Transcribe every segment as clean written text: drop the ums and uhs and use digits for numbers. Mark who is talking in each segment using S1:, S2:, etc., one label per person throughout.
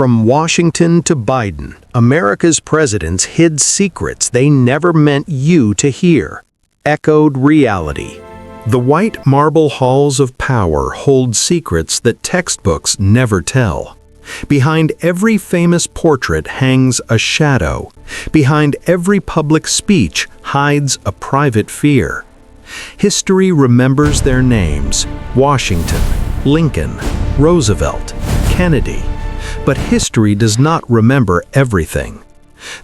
S1: From Washington to Biden, America's presidents hid secrets they never meant you to hear. Echoed reality. The white marble halls of power hold secrets that textbooks never tell. Behind every famous portrait hangs a shadow. Behind every public speech hides a private fear. History remembers their names: Washington, Lincoln, Roosevelt, Kennedy. But history does not remember everything.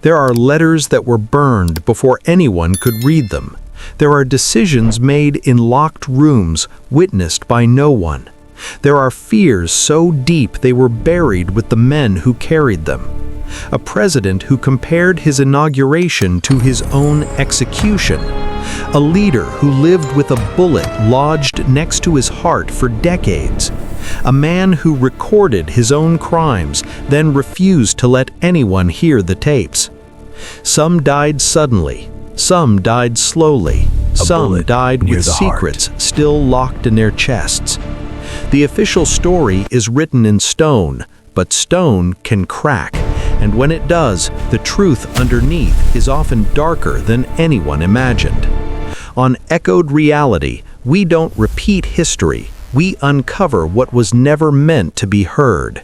S1: There are letters that were burned before anyone could read them. There are decisions made in locked rooms, witnessed by no one. There are fears so deep they were buried with the men who carried them. A president who compared his inauguration to his own execution. A leader who lived with a bullet lodged next to his heart for decades. A man who recorded his own crimes, then refused to let anyone hear the tapes. Some died suddenly. Some died slowly. Some died with secrets still locked in their chests. The official story is written in stone, but stone can crack, and when it does, the truth underneath is often darker than anyone imagined. On Echoed Reality, we don't repeat history, we uncover what was never meant to be heard.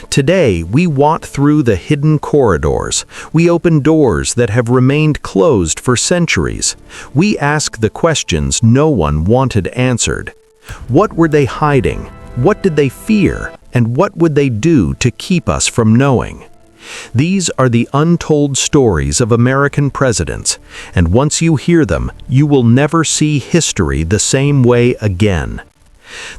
S1: Today, we walk through the hidden corridors. We open doors that have remained closed for centuries. We ask the questions no one wanted answered. What were they hiding? What did they fear? And what would they do to keep us from knowing? These are the untold stories of American presidents, and once you hear them, you will never see history the same way again.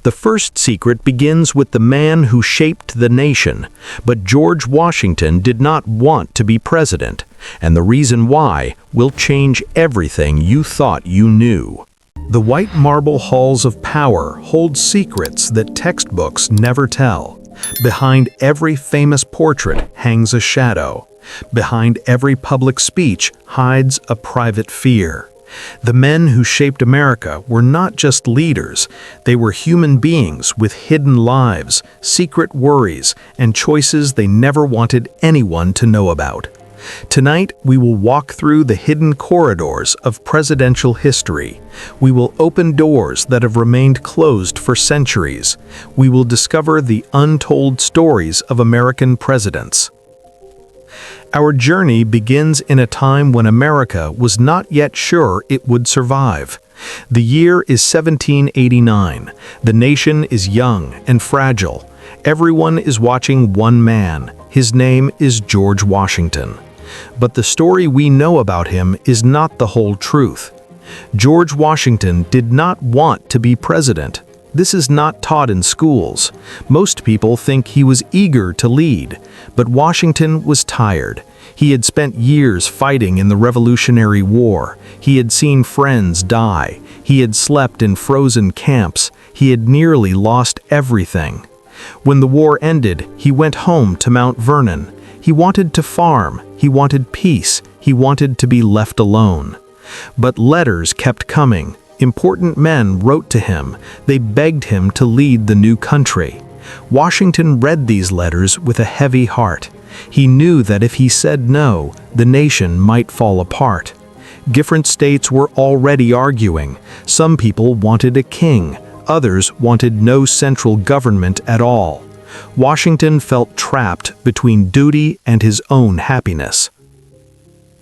S1: The first secret begins with the man who shaped the nation, but George Washington did not want to be president, and the reason why will change everything you thought you knew. The white marble halls of power hold secrets that textbooks never tell. Behind every famous portrait hangs a shadow. Behind every public speech hides a private fear. The men who shaped America were not just leaders, they were human beings with hidden lives, secret worries, and choices they never wanted anyone to know about. Tonight, we will walk through the hidden corridors of presidential history. We will open doors that have remained closed for centuries. We will discover the untold stories of American presidents. Our journey begins in a time when America was not yet sure it would survive. The year is 1789. The nation is young and fragile. Everyone is watching one man. His name is George Washington. But the story we know about him is not the whole truth. George Washington did not want to be president. This is not taught in schools. Most people think he was eager to lead, but Washington was tired. He had spent years fighting in the Revolutionary War. He had seen friends die. He had slept in frozen camps. He had nearly lost everything. When the war ended, he went home to Mount Vernon. He wanted to farm. He wanted peace. He wanted to be left alone. But letters kept coming. Important men wrote to him. They begged him to lead the new country. Washington read these letters with a heavy heart. He knew that if he said no, the nation might fall apart. Different states were already arguing. Some people wanted a king. Others wanted no central government at all. Washington felt trapped between duty and his own happiness.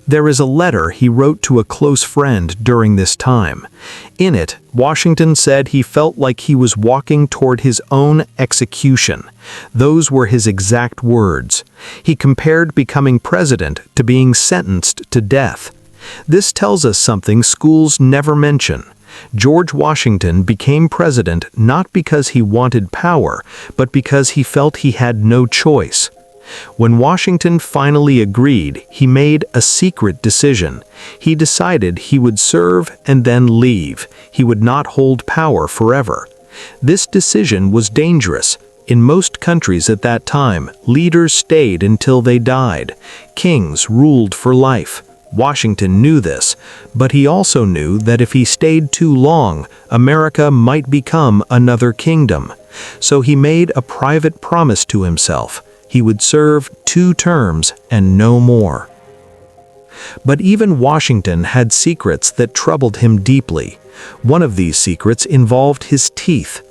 S1: There is a letter he wrote to a close friend during this time. In it, Washington said he felt like he was walking toward his own execution. Those were his exact words. He compared becoming president to being sentenced to death. This tells us something schools never mention. George Washington became president not because he wanted power, but because he felt he had no choice. When Washington finally agreed, he made a secret decision. He decided he would serve and then leave. He would not hold power forever. This decision was dangerous. In most countries at that time, leaders stayed until they died. Kings ruled for life. Washington knew this, but he also knew that if he stayed too long, America might become another kingdom. So he made a private promise to himself. He would serve 2 terms and no more. But even Washington had secrets that troubled him deeply. One of these secrets involved his teeth.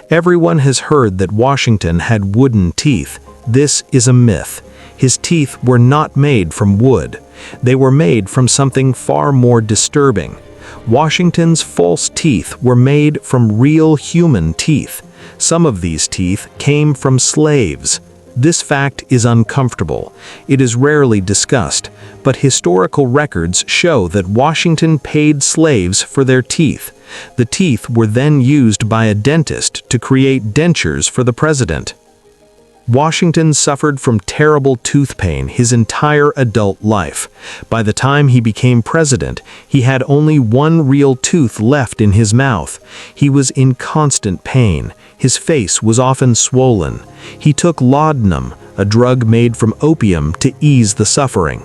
S1: Everyone has heard that Washington had wooden teeth. This is a myth. His teeth were not made from wood. They were made from something far more disturbing. Washington's false teeth were made from real human teeth. Some of these teeth came from slaves. This fact is uncomfortable. It is rarely discussed, but historical records show that Washington paid slaves for their teeth. The teeth were then used by a dentist to create dentures for the president. Washington suffered from terrible tooth pain his entire adult life. By the time he became president, he had only one real tooth left in his mouth. He was in constant pain. His face was often swollen. He took laudanum, a drug made from opium, to ease the suffering.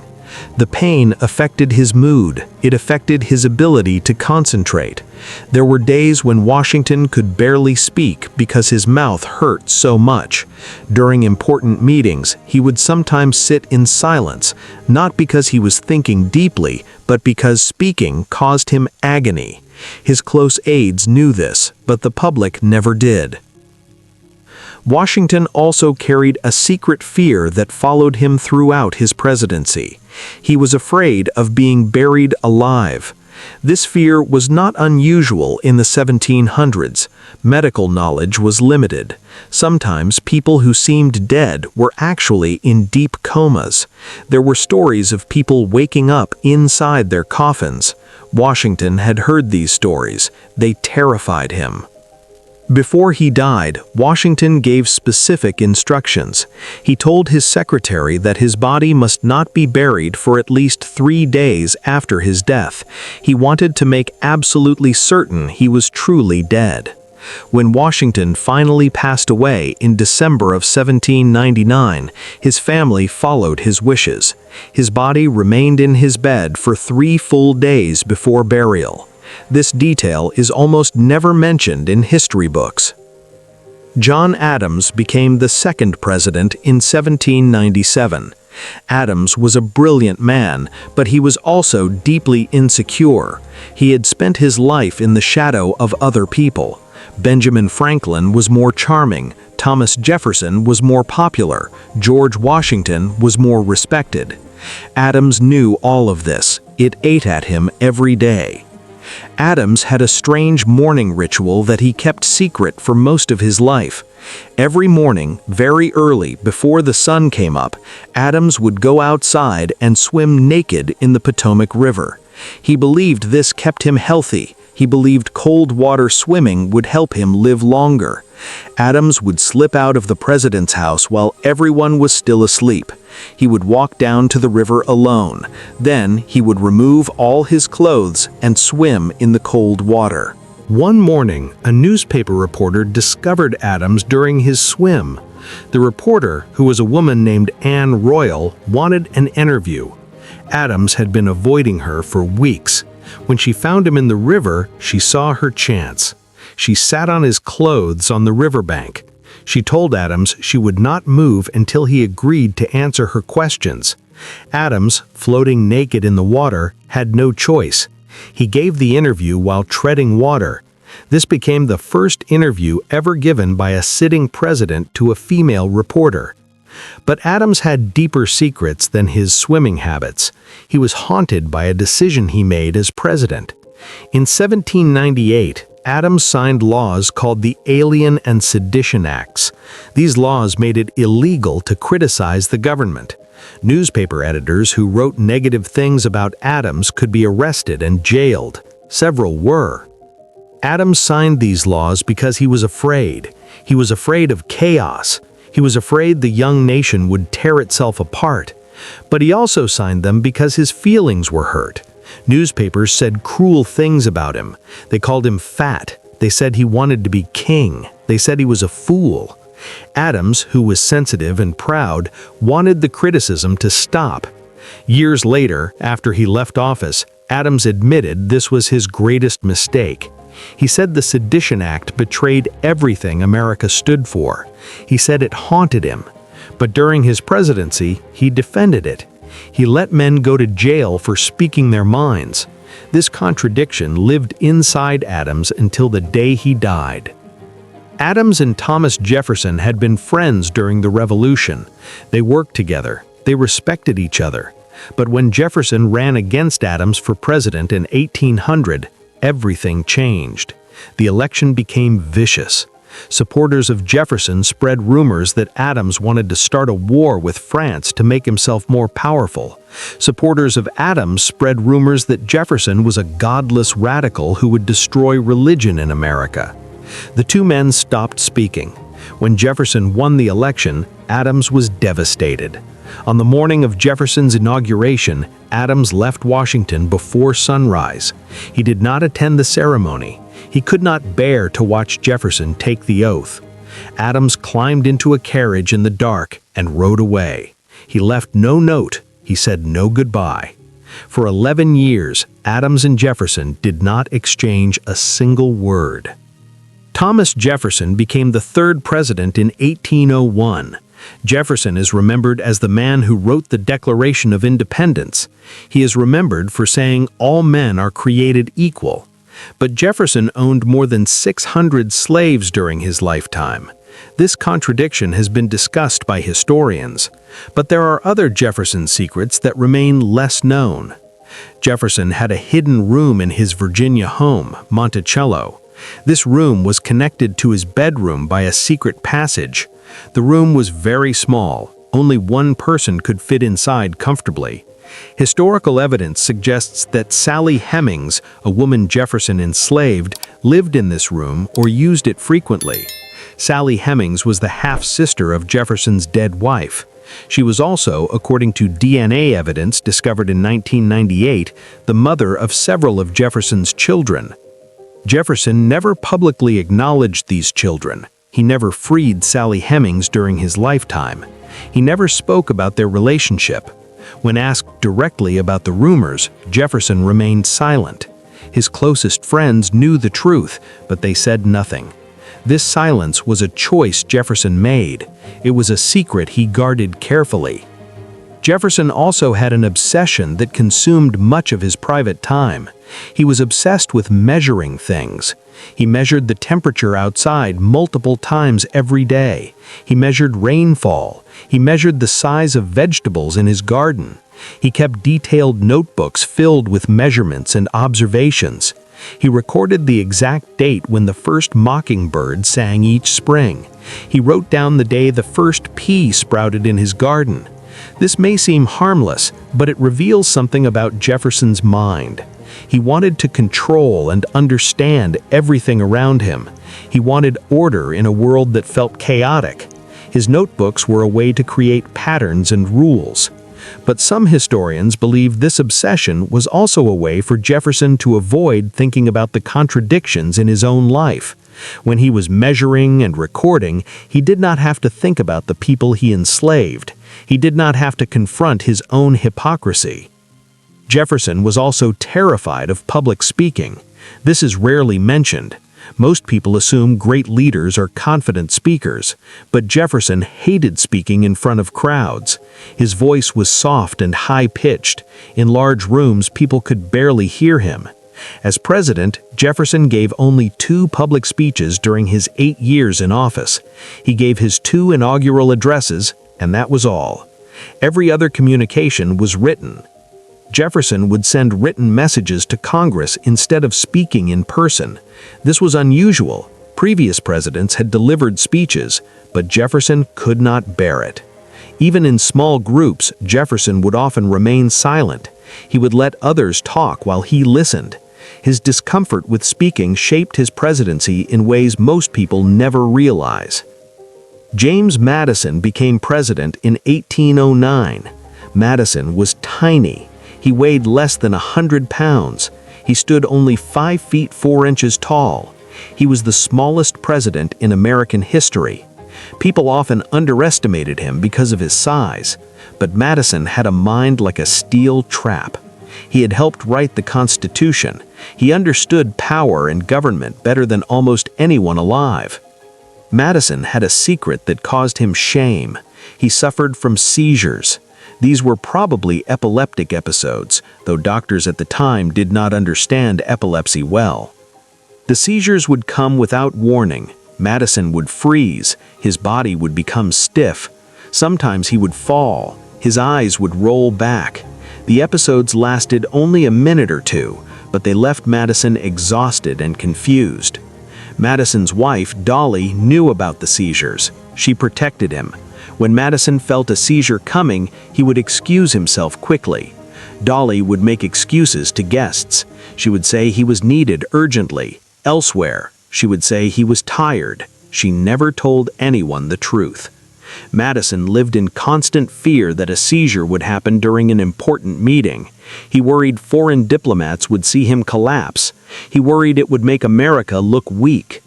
S1: The pain affected his mood. It affected his ability to concentrate. There were days when Washington could barely speak because his mouth hurt so much. During important meetings, he would sometimes sit in silence, not because he was thinking deeply, but because speaking caused him agony. His close aides knew this, but the public never did. Washington also carried a secret fear that followed him throughout his presidency. He was afraid of being buried alive. This fear was not unusual in the 1700s. Medical knowledge was limited. Sometimes people who seemed dead were actually in deep comas. There were stories of people waking up inside their coffins. Washington had heard these stories. They terrified him. Before he died, Washington gave specific instructions. He told his secretary that his body must not be buried for at least 3 days after his death. He wanted to make absolutely certain he was truly dead. When Washington finally passed away in December of 1799, his family followed his wishes. His body remained in his bed for 3 full days before burial. This detail is almost never mentioned in history books. John Adams became the 2nd president in 1797. Adams was a brilliant man, but he was also deeply insecure. He had spent his life in the shadow of other people. Benjamin Franklin was more charming, Thomas Jefferson was more popular, George Washington was more respected. Adams knew all of this. It ate at him every day. Adams had a strange morning ritual that he kept secret for most of his life. Every morning, very early, before the sun came up, Adams would go outside and swim naked in the Potomac River. He believed this kept him healthy. He believed cold water swimming would help him live longer. Adams would slip out of the president's house while everyone was still asleep. He would walk down to the river alone. Then he would remove all his clothes and swim in the cold water. One morning, a newspaper reporter discovered Adams during his swim. The reporter, who was a woman named Anne Royal, wanted an interview. Adams had been avoiding her for weeks. When she found him in the river, she saw her chance. She sat on his clothes on the riverbank. She told Adams she would not move until he agreed to answer her questions. Adams, floating naked in the water, had no choice. He gave the interview while treading water. This became the first interview ever given by a sitting president to a female reporter. But Adams had deeper secrets than his swimming habits. He was haunted by a decision he made as president. In 1798, Adams signed laws called the Alien and Sedition Acts. These laws made it illegal to criticize the government. Newspaper editors who wrote negative things about Adams could be arrested and jailed. Several were. Adams signed these laws because he was afraid. He was afraid of chaos. He was afraid the young nation would tear itself apart. But he also signed them because his feelings were hurt. Newspapers said cruel things about him. They called him fat. They said he wanted to be king. They said he was a fool. Adams, who was sensitive and proud, wanted the criticism to stop. Years later, after he left office, Adams admitted this was his greatest mistake. He said the Sedition Act betrayed everything America stood for. He said it haunted him. But during his presidency, he defended it. He let men go to jail for speaking their minds. This contradiction lived inside Adams until the day he died. Adams and Thomas Jefferson had been friends during the Revolution. They worked together. They respected each other. But when Jefferson ran against Adams for president in 1800, everything changed. The election became vicious. Supporters of Jefferson spread rumors that Adams wanted to start a war with France to make himself more powerful. Supporters of Adams spread rumors that Jefferson was a godless radical who would destroy religion in America. The two men stopped speaking. When Jefferson won the election, Adams was devastated. On the morning of Jefferson's inauguration, Adams left Washington before sunrise. He did not attend the ceremony. He could not bear to watch Jefferson take the oath. Adams climbed into a carriage in the dark and rode away. He left no note. He said no goodbye. For 11 years, Adams and Jefferson did not exchange a single word. Thomas Jefferson became the third president in 1801. Jefferson is remembered as the man who wrote the Declaration of Independence. He is remembered for saying all men are created equal. But Jefferson owned more than 600 slaves during his lifetime. This contradiction has been discussed by historians. But there are other Jefferson secrets that remain less known. Jefferson had a hidden room in his Virginia home, Monticello. This room was connected to his bedroom by a secret passage. The room was very small. Only one person could fit inside comfortably. Historical evidence suggests that Sally Hemings, a woman Jefferson enslaved, lived in this room or used it frequently. Sally Hemings was the half-sister of Jefferson's dead wife. She was also, according to DNA evidence discovered in 1998, the mother of several of Jefferson's children. Jefferson never publicly acknowledged these children. He never freed Sally Hemings during his lifetime. He never spoke about their relationship. When asked directly about the rumors, Jefferson remained silent. His closest friends knew the truth, but they said nothing. This silence was a choice Jefferson made. It was a secret he guarded carefully. Jefferson also had an obsession that consumed much of his private time. He was obsessed with measuring things. He measured the temperature outside multiple times every day. He measured rainfall. He measured the size of vegetables in his garden. He kept detailed notebooks filled with measurements and observations. He recorded the exact date when the first mockingbird sang each spring. He wrote down the day the first pea sprouted in his garden. This may seem harmless, but it reveals something about Jefferson's mind. He wanted to control and understand everything around him. He wanted order in a world that felt chaotic. His notebooks were a way to create patterns and rules. But some historians believe this obsession was also a way for Jefferson to avoid thinking about the contradictions in his own life. When he was measuring and recording, he did not have to think about the people he enslaved. He did not have to confront his own hypocrisy. Jefferson was also terrified of public speaking. This is rarely mentioned. Most people assume great leaders are confident speakers, but Jefferson hated speaking in front of crowds. His voice was soft and high-pitched. In large rooms, people could barely hear him. As president, Jefferson gave only 2 public speeches during his 8 years in office. He gave his 2 inaugural addresses, and that was all. Every other communication was written. Jefferson would send written messages to Congress instead of speaking in person. This was unusual. Previous presidents had delivered speeches, but Jefferson could not bear it. Even in small groups, Jefferson would often remain silent. He would let others talk while he listened. His discomfort with speaking shaped his presidency in ways most people never realize. James Madison became president in 1809. Madison was tiny. He weighed less than 100 pounds. He stood only 5 feet 4 inches tall. He was the smallest president in American history. People often underestimated him because of his size, but Madison had a mind like a steel trap. He had helped write the Constitution. He understood power and government better than almost anyone alive. Madison had a secret that caused him shame. He suffered from seizures. These were probably epileptic episodes, though doctors at the time did not understand epilepsy well. The seizures would come without warning. Madison would freeze, his body would become stiff. Sometimes he would fall, his eyes would roll back. The episodes lasted only a minute or two, but they left Madison exhausted and confused. Madison's wife, Dolly, knew about the seizures. She protected him. When Madison felt a seizure coming, he would excuse himself quickly. Dolly would make excuses to guests. She would say he was needed urgently. Elsewhere, she would say he was tired. She never told anyone the truth. Madison lived in constant fear that a seizure would happen during an important meeting. He worried foreign diplomats would see him collapse. He worried it would make America look weak.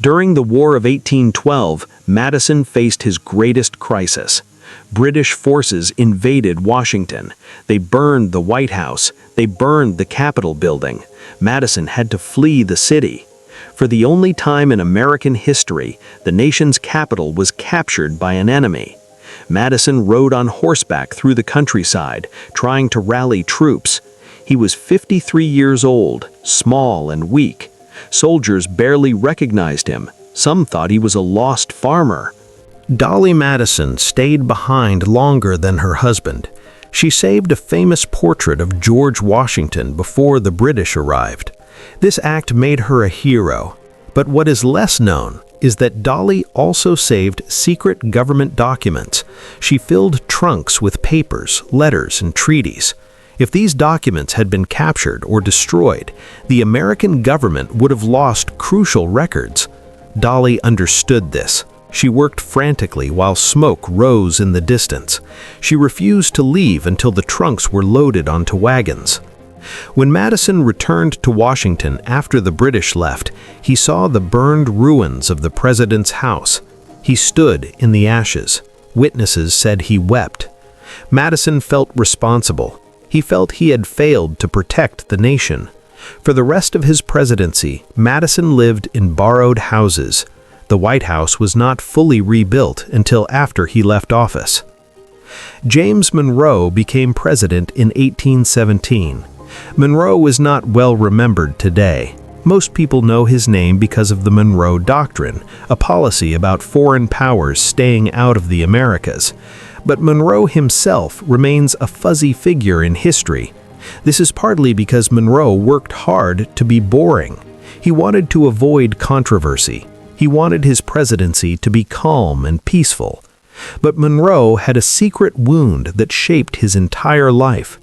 S1: During the War of 1812, Madison faced his greatest crisis. British forces invaded Washington. They burned the White House. They burned the Capitol building. Madison had to flee the city. For the only time in American history, the nation's capital was captured by an enemy. Madison rode on horseback through the countryside, trying to rally troops. He was 53 years old, small and weak. Soldiers barely recognized him. Some thought he was a lost farmer. Dolly Madison stayed behind longer than her husband. She saved a famous portrait of George Washington before the British arrived. This act made her a hero. But what is less known is that Dolly also saved secret government documents. She filled trunks with papers, letters, and treaties. If these documents had been captured or destroyed, the American government would have lost crucial records. Dolly understood this. She worked frantically while smoke rose in the distance. She refused to leave until the trunks were loaded onto wagons. When Madison returned to Washington after the British left, he saw the burned ruins of the president's house. He stood in the ashes. Witnesses said he wept. Madison felt responsible. He felt he had failed to protect the nation. For the rest of his presidency, Madison lived in borrowed houses. The White House was not fully rebuilt until after he left office. James Monroe became president in 1817. Monroe is not well remembered today. Most people know his name because of the Monroe Doctrine, a policy about foreign powers staying out of the Americas. But Monroe himself remains a fuzzy figure in history. This is partly because Monroe worked hard to be boring. He wanted to avoid controversy. He wanted his presidency to be calm and peaceful. But Monroe had a secret wound that shaped his entire life.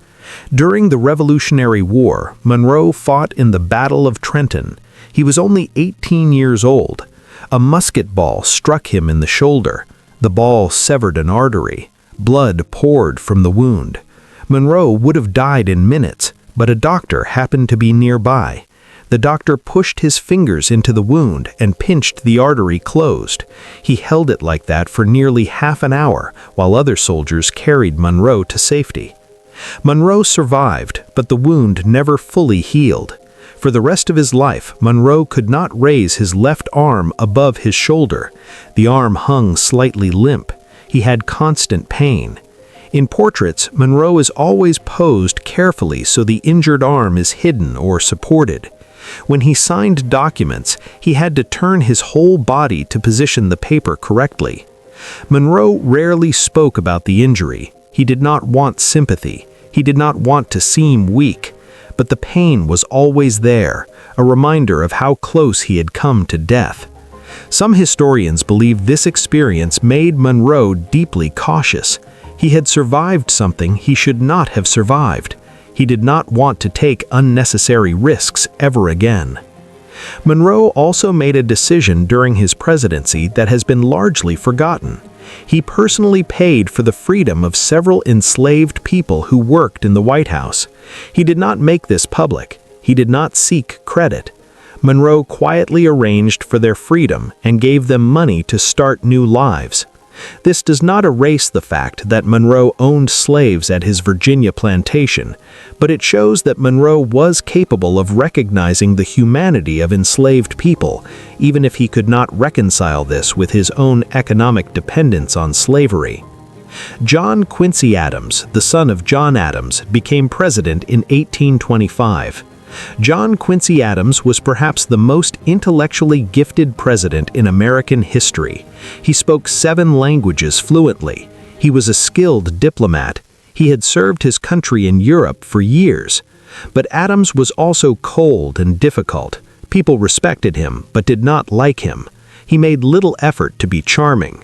S1: During the Revolutionary War, Monroe fought in the Battle of Trenton. He was only 18 years old. A musket ball struck him in the shoulder. The ball severed an artery. Blood poured from the wound. Monroe would have died in minutes, but a doctor happened to be nearby. The doctor pushed his fingers into the wound and pinched the artery closed. He held it like that for nearly half an hour, while other soldiers carried Monroe to safety. Monroe survived, but the wound never fully healed. For the rest of his life, Monroe could not raise his left arm above his shoulder. The arm hung slightly limp. He had constant pain. In portraits, Monroe is always posed carefully so the injured arm is hidden or supported. When he signed documents, he had to turn his whole body to position the paper correctly. Monroe rarely spoke about the injury. He did not want sympathy. He did not want to seem weak. But the pain was always there, a reminder of how close he had come to death. Some historians believe this experience made Monroe deeply cautious. He had survived something he should not have survived. He did not want to take unnecessary risks ever again. Monroe also made a decision during his presidency that has been largely forgotten. He personally paid for the freedom of several enslaved people who worked in the White House. He did not make this public. He did not seek credit. Monroe quietly arranged for their freedom and gave them money to start new lives. This does not erase the fact that Monroe owned slaves at his Virginia plantation, but it shows that Monroe was capable of recognizing the humanity of enslaved people, even if he could not reconcile this with his own economic dependence on slavery. John Quincy Adams, the son of John Adams, became president in 1825. John Quincy Adams was perhaps the most intellectually gifted president in American history. He spoke 7 languages fluently. He was a skilled diplomat. He had served his country in Europe for years. But Adams was also cold and difficult. People respected him, but did not like him. He made little effort to be charming.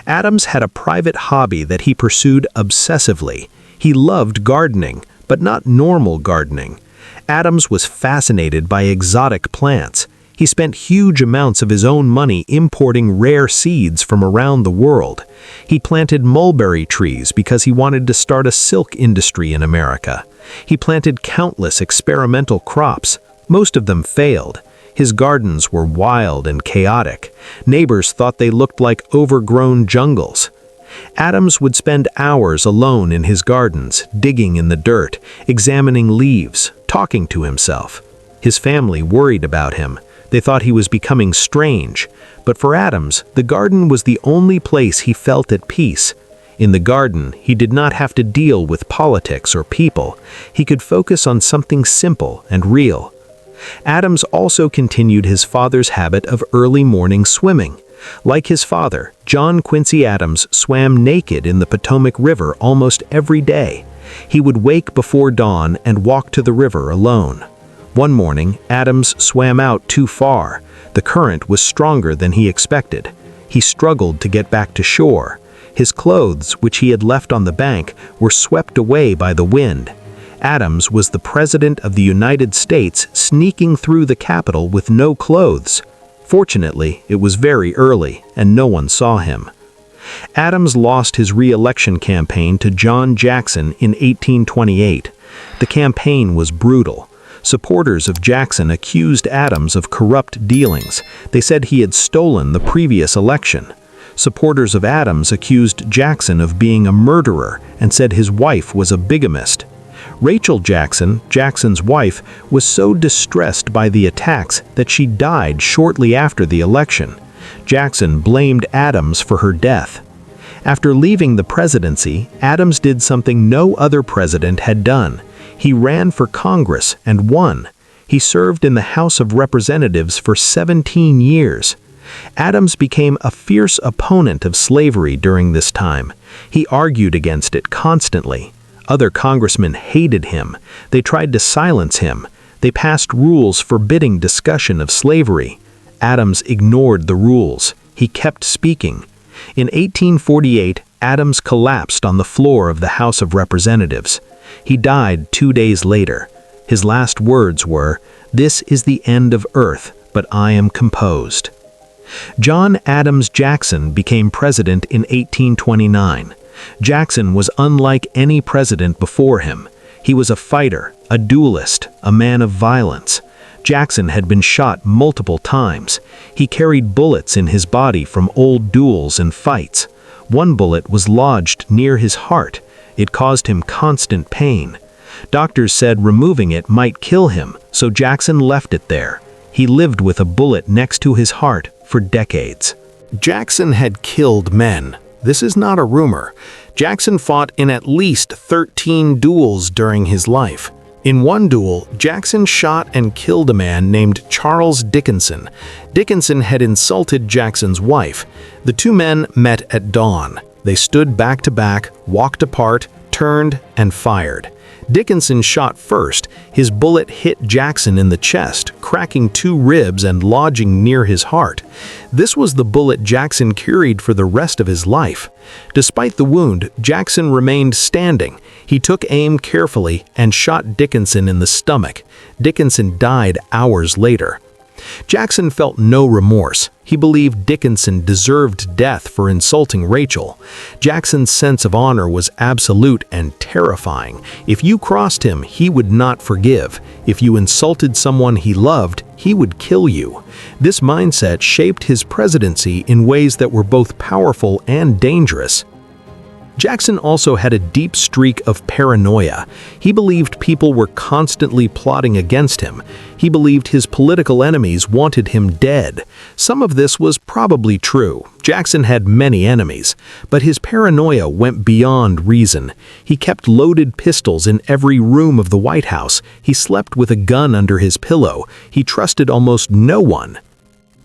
S1: Adams had a private hobby that he pursued obsessively. He loved gardening, but not normal gardening. Adams was fascinated by exotic plants. He spent huge amounts of his own money importing rare seeds from around the world. He planted mulberry trees because he wanted to start a silk industry in America. He planted countless experimental crops. Most of them failed. His gardens were wild and chaotic. Neighbors thought they looked like overgrown jungles. Adams would spend hours alone in his gardens, digging in the dirt, examining leaves, talking to himself. His family worried about him. They thought he was becoming strange. But for Adams, the garden was the only place he felt at peace. In the garden, he did not have to deal with politics or people. He could focus on something simple and real. Adams also continued his father's habit of early morning swimming. Like his father, John Quincy Adams swam naked in the Potomac River almost every day. He would wake before dawn and walk to the river alone. One morning, Adams swam out too far. The current was stronger than he expected. He struggled to get back to shore. His clothes, which he had left on the bank, were swept away by the wind. Adams was the President of the United States sneaking through the Capitol with no clothes. Fortunately, it was very early, and no one saw him. Adams lost his re-election campaign to John Jackson in 1828. The campaign was brutal. Supporters of Jackson accused Adams of corrupt dealings. They said he had stolen the previous election. Supporters of Adams accused Jackson of being a murderer and said his wife was a bigamist. Rachel Jackson, Jackson's wife, was so distressed by the attacks that she died shortly after the election. Jackson blamed Adams for her death. After leaving the presidency, Adams did something no other president had done. He ran for Congress and won. He served in the House of Representatives for 17 years. Adams became a fierce opponent of slavery during this time. He argued against it constantly. Other congressmen hated him. They tried to silence him. They passed rules forbidding discussion of slavery. Adams ignored the rules. He kept speaking. In 1848, Adams collapsed on the floor of the House of Representatives. He died 2 days later. His last words were, "This is the end of earth, but I am composed." John Adams Jackson became president in 1829. Jackson was unlike any president before him. He was a fighter, a duelist, a man of violence. Jackson had been shot multiple times. He carried bullets in his body from old duels and fights. One bullet was lodged near his heart. It caused him constant pain. Doctors said removing it might kill him, so Jackson left it there. He lived with a bullet next to his heart for decades. Jackson had killed men. This is not a rumor. Jackson fought in at least 13 duels during his life. In one duel, Jackson shot and killed a man named Charles Dickinson. Dickinson had insulted Jackson's wife. The two men met at dawn. They stood back to back, walked apart, turned, and fired. Dickinson shot first. His bullet hit Jackson in the chest, cracking 2 ribs and lodging near his heart. This was the bullet Jackson carried for the rest of his life. Despite the wound, Jackson remained standing. He took aim carefully and shot Dickinson in the stomach. Dickinson died hours later. Jackson felt no remorse. He believed Dickinson deserved death for insulting Rachel. Jackson's sense of honor was absolute and terrifying. If you crossed him, he would not forgive. If you insulted someone he loved, he would kill you. This mindset shaped his presidency in ways that were both powerful and dangerous. Jackson also had a deep streak of paranoia. He believed people were constantly plotting against him. He believed his political enemies wanted him dead. Some of this was probably true. Jackson had many enemies, but his paranoia went beyond reason. He kept loaded pistols in every room of the White House. He slept with a gun under his pillow. He trusted almost no one.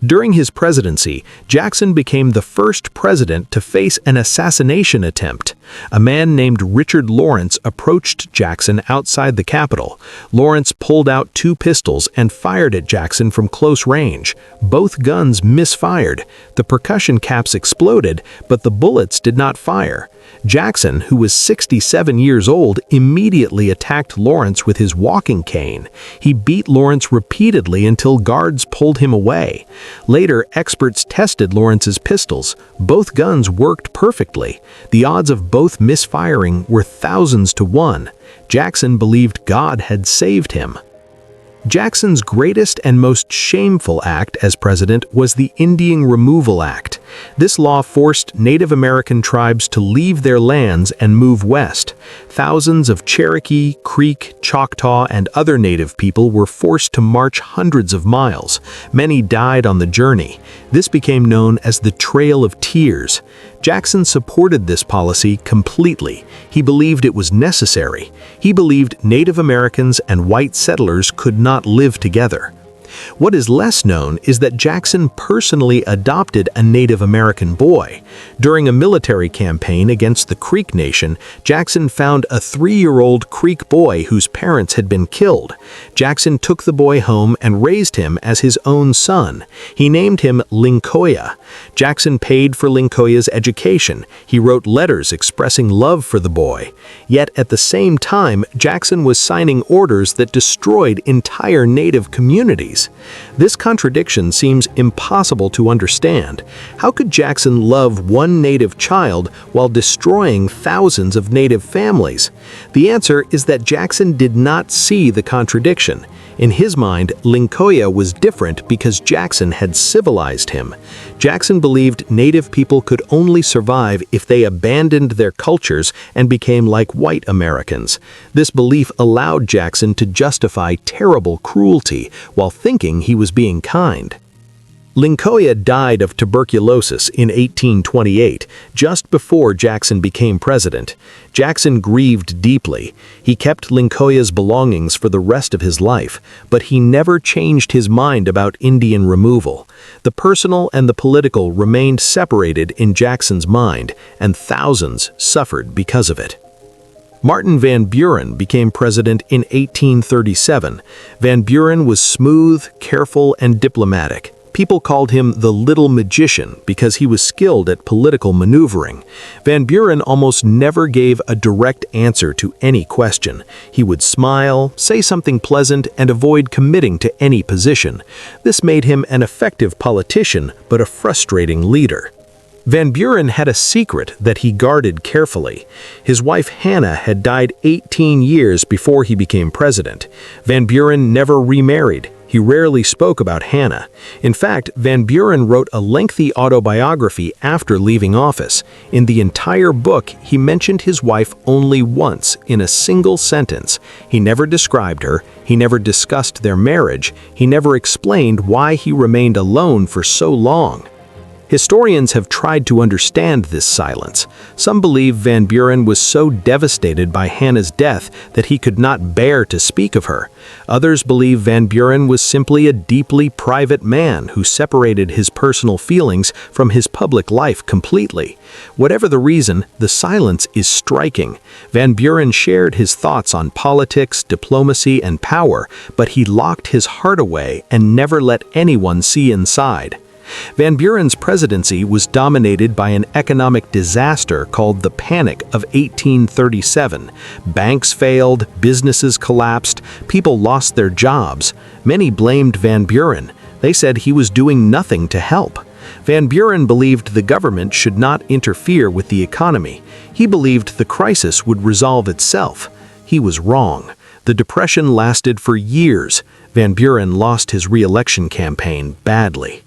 S1: During his presidency, Jackson became the first president to face an assassination attempt. A man named Richard Lawrence approached Jackson outside the Capitol. Lawrence pulled out 2 pistols and fired at Jackson from close range. Both guns misfired. The percussion caps exploded, but the bullets did not fire. Jackson, who was 67 years old, immediately attacked Lawrence with his walking cane. He beat Lawrence repeatedly until guards pulled him away. Later, experts tested Lawrence's pistols. Both guns worked perfectly. The odds of both misfiring were thousands to 1. Jackson believed God had saved him. Jackson's greatest and most shameful act as president was the Indian Removal Act. This law forced Native American tribes to leave their lands and move west. Thousands of Cherokee, Creek, Choctaw, and other Native people were forced to march hundreds of miles. Many died on the journey. This became known as the Trail of Tears. Jackson supported this policy completely. He believed it was necessary. He believed Native Americans and white settlers could not live together. What is less known is that Jackson personally adopted a Native American boy. During a military campaign against the Creek Nation, Jackson found a 3-year-old Creek boy whose parents had been killed. Jackson took the boy home and raised him as his own son. He named him Lincoln. Jackson paid for Lincoln's education. He wrote letters expressing love for the boy. Yet at the same time, Jackson was signing orders that destroyed entire Native communities. This contradiction seems impossible to understand. How could Jackson love one Native child while destroying thousands of Native families? The answer is that Jackson did not see the contradiction. In his mind, Lincoln was different because Jackson had civilized him. Jackson believed Native people could only survive if they abandoned their cultures and became like white Americans. This belief allowed Jackson to justify terrible cruelty while thinking he was being kind. Lincoln died of tuberculosis in 1828, just before Jackson became president. Jackson grieved deeply. He kept Lincoln's belongings for the rest of his life, but he never changed his mind about Indian removal. The personal and the political remained separated in Jackson's mind, and thousands suffered because of it. Martin Van Buren became president in 1837. Van Buren was smooth, careful, and diplomatic. People called him the Little Magician because he was skilled at political maneuvering. Van Buren almost never gave a direct answer to any question. He would smile, say something pleasant, and avoid committing to any position. This made him an effective politician, but a frustrating leader. Van Buren had a secret that he guarded carefully. His wife Hannah had died 18 years before he became president. Van Buren never remarried. He rarely spoke about Hannah. In fact, Van Buren wrote a lengthy autobiography after leaving office. In the entire book, he mentioned his wife only once, in a single sentence. He never described her. He never discussed their marriage. He never explained why he remained alone for so long. Historians have tried to understand this silence. Some believe Van Buren was so devastated by Hannah's death that he could not bear to speak of her. Others believe Van Buren was simply a deeply private man who separated his personal feelings from his public life completely. Whatever the reason, the silence is striking. Van Buren shared his thoughts on politics, diplomacy, and power, but he locked his heart away and never let anyone see inside. Van Buren's presidency was dominated by an economic disaster called the Panic of 1837. Banks failed, businesses collapsed, people lost their jobs. Many blamed Van Buren. They said he was doing nothing to help. Van Buren believed the government should not interfere with the economy. He believed the crisis would resolve itself. He was wrong. The Depression lasted for years. Van Buren lost his re-election campaign badly.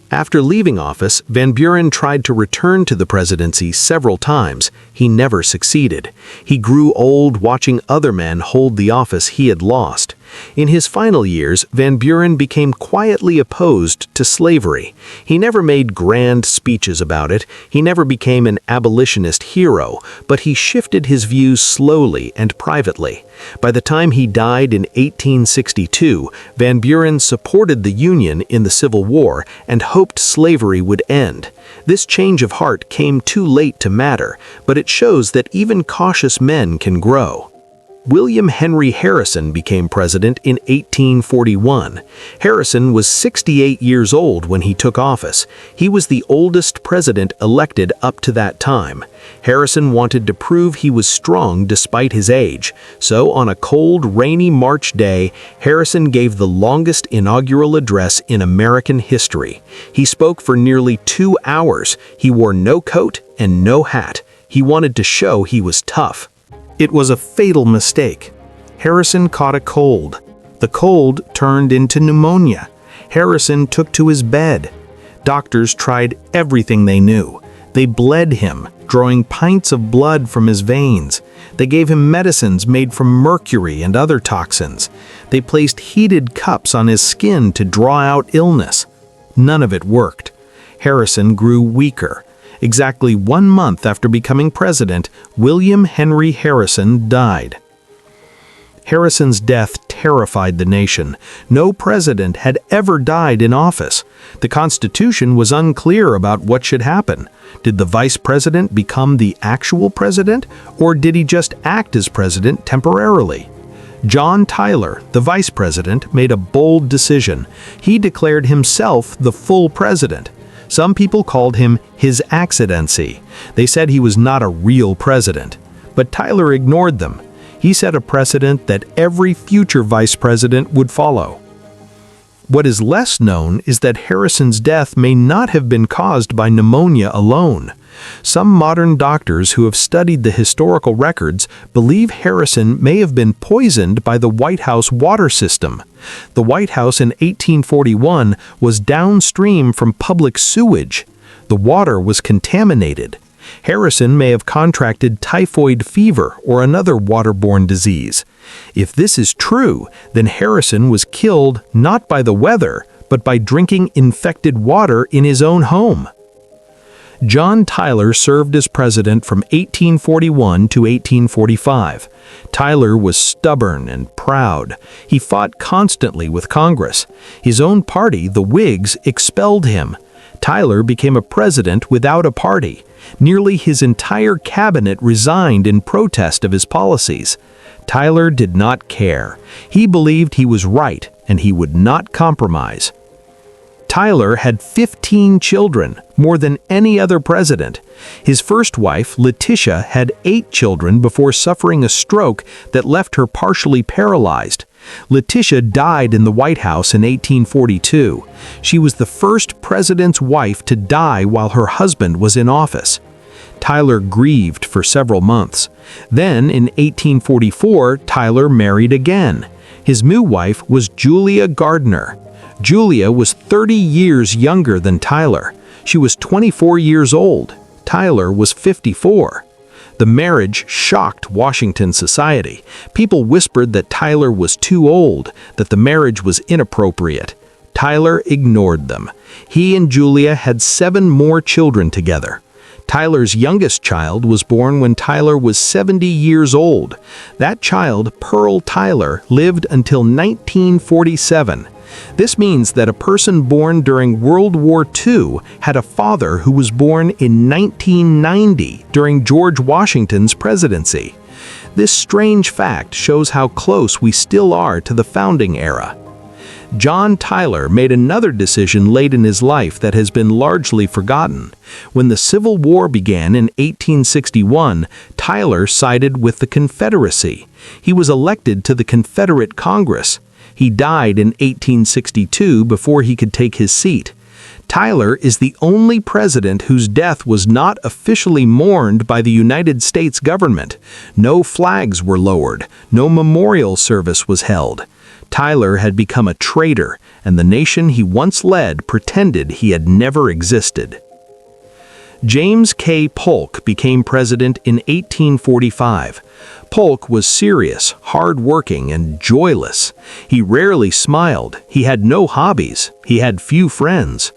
S1: After leaving office, Van Buren tried to return to the presidency several times. He never succeeded. He grew old watching other men hold the office he had lost. In his final years, Van Buren became quietly opposed to slavery. He never made grand speeches about it. He never became an abolitionist hero, but he shifted his views slowly and privately. By the time he died in 1862, Van Buren supported the Union in the Civil War and hoped slavery would end. This change of heart came too late to matter, but it shows that even cautious men can grow. William Henry Harrison became president in 1841. Harrison was 68 years old when he took office. He was the oldest president elected up to that time. Harrison wanted to prove he was strong despite his age. So on a cold, rainy March day, Harrison gave the longest inaugural address in American history. He spoke for nearly 2 hours. He wore no coat and no hat. He wanted to show he was tough. It was a fatal mistake. Harrison caught a cold. The cold turned into pneumonia. Harrison took to his bed. Doctors tried everything they knew. They bled him, drawing pints of blood from his veins. They gave him medicines made from mercury and other toxins. They placed heated cups on his skin to draw out illness. None of it worked. Harrison grew weaker. Exactly 1 month after becoming president, William Henry Harrison died. Harrison's death terrified the nation. No president had ever died in office. The Constitution was unclear about what should happen. Did the vice president become the actual president, or did he just act as president temporarily? John Tyler, the vice president, made a bold decision. He declared himself the full president. Some people called him His Excellency. They said he was not a real president. But Tyler ignored them. He set a precedent that every future vice president would follow. What is less known is that Harrison's death may not have been caused by pneumonia alone. Some modern doctors who have studied the historical records believe Harrison may have been poisoned by the White House water system. The White House in 1841 was downstream from public sewage. The water was contaminated. Harrison may have contracted typhoid fever or another waterborne disease. If this is true, then Harrison was killed not by the weather, but by drinking infected water in his own home. John Tyler served as president from 1841 to 1845. Tyler was stubborn and proud. He fought constantly with Congress. His own party, the Whigs, expelled him. Tyler became a president without a party. Nearly his entire cabinet resigned in protest of his policies. Tyler did not care. He believed he was right, and he would not compromise. Tyler had 15 children, more than any other president. His first wife, Letitia, had 8 children before suffering a stroke that left her partially paralyzed. Letitia died in the White House in 1842. She was the first president's wife to die while her husband was in office. Tyler grieved for several months. Then, in 1844, Tyler married again. His new wife was Julia Gardner. Julia was 30 years younger than Tyler. She was 24 years old. Tyler was 54. The marriage shocked Washington society. People whispered that Tyler was too old, that the marriage was inappropriate. Tyler ignored them. He and Julia had 7 more children together. Tyler's youngest child was born when Tyler was 70 years old. That child, Pearl Tyler, lived until 1947. This means that a person born during World War II had a father who was born in 1990 during George Washington's presidency. This strange fact shows how close we still are to the founding era. John Tyler made another decision late in his life that has been largely forgotten. When the Civil War began in 1861, Tyler sided with the Confederacy. He was elected to the Confederate Congress. He died in 1862 before he could take his seat. Tyler is the only president whose death was not officially mourned by the United States government. No flags were lowered, no memorial service was held. Tyler had become a traitor, and the nation he once led pretended he had never existed. James K. Polk became president in 1845. Polk was serious, hard-working, and joyless. He rarely smiled. He had no hobbies. He had few friends.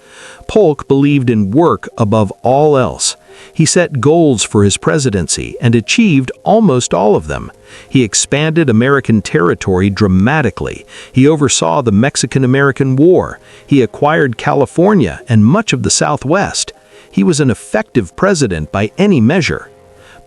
S1: Polk believed in work above all else. He set goals for his presidency and achieved almost all of them. He expanded American territory dramatically. He oversaw the Mexican-American War. He acquired California and much of the Southwest. He was an effective president by any measure.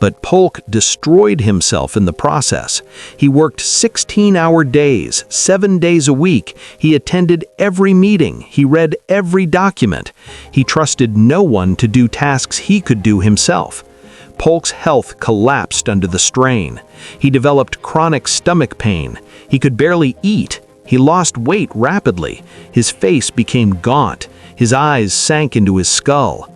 S1: But Polk destroyed himself in the process. He worked 16-hour days, 7 days a week. He attended every meeting. He read every document. He trusted no one to do tasks he could do himself. Polk's health collapsed under the strain. He developed chronic stomach pain. He could barely eat. He lost weight rapidly. His face became gaunt. His eyes sank into his skull.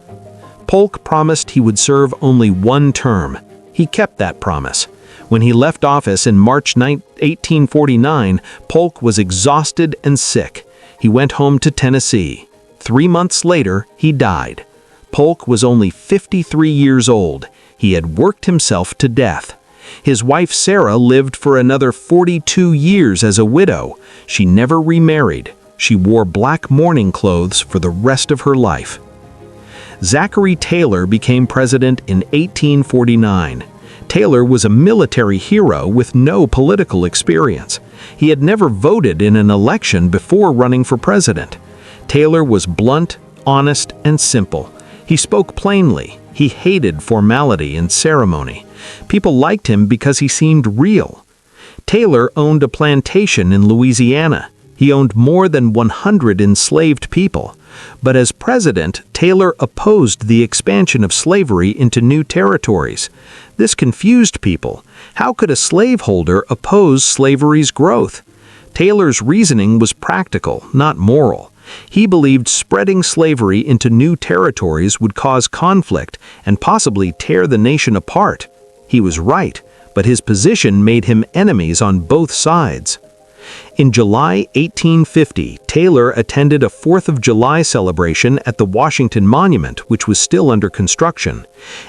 S1: Polk promised he would serve only one term. He kept that promise. When he left office in March 1849, Polk was exhausted and sick. He went home to Tennessee. 3 months later, he died. Polk was only 53 years old. He had worked himself to death. His wife Sarah lived for another 42 years as a widow. She never remarried. She wore black mourning clothes for the rest of her life. Zachary Taylor became president in 1849. Taylor was a military hero with no political experience. He had never voted in an election before running for president. Taylor was blunt, honest, and simple. He spoke plainly. He hated formality and ceremony. People liked him because he seemed real. Taylor owned a plantation in Louisiana. He owned more than 100 enslaved people. But as president, Taylor opposed the expansion of slavery into new territories. This confused people. How could a slaveholder oppose slavery's growth? Taylor's reasoning was practical, not moral. He believed spreading slavery into new territories would cause conflict and possibly tear the nation apart. He was right, but his position made him enemies on both sides. In July 1850, Taylor attended a 4th of July celebration at the Washington Monument, which was still under construction.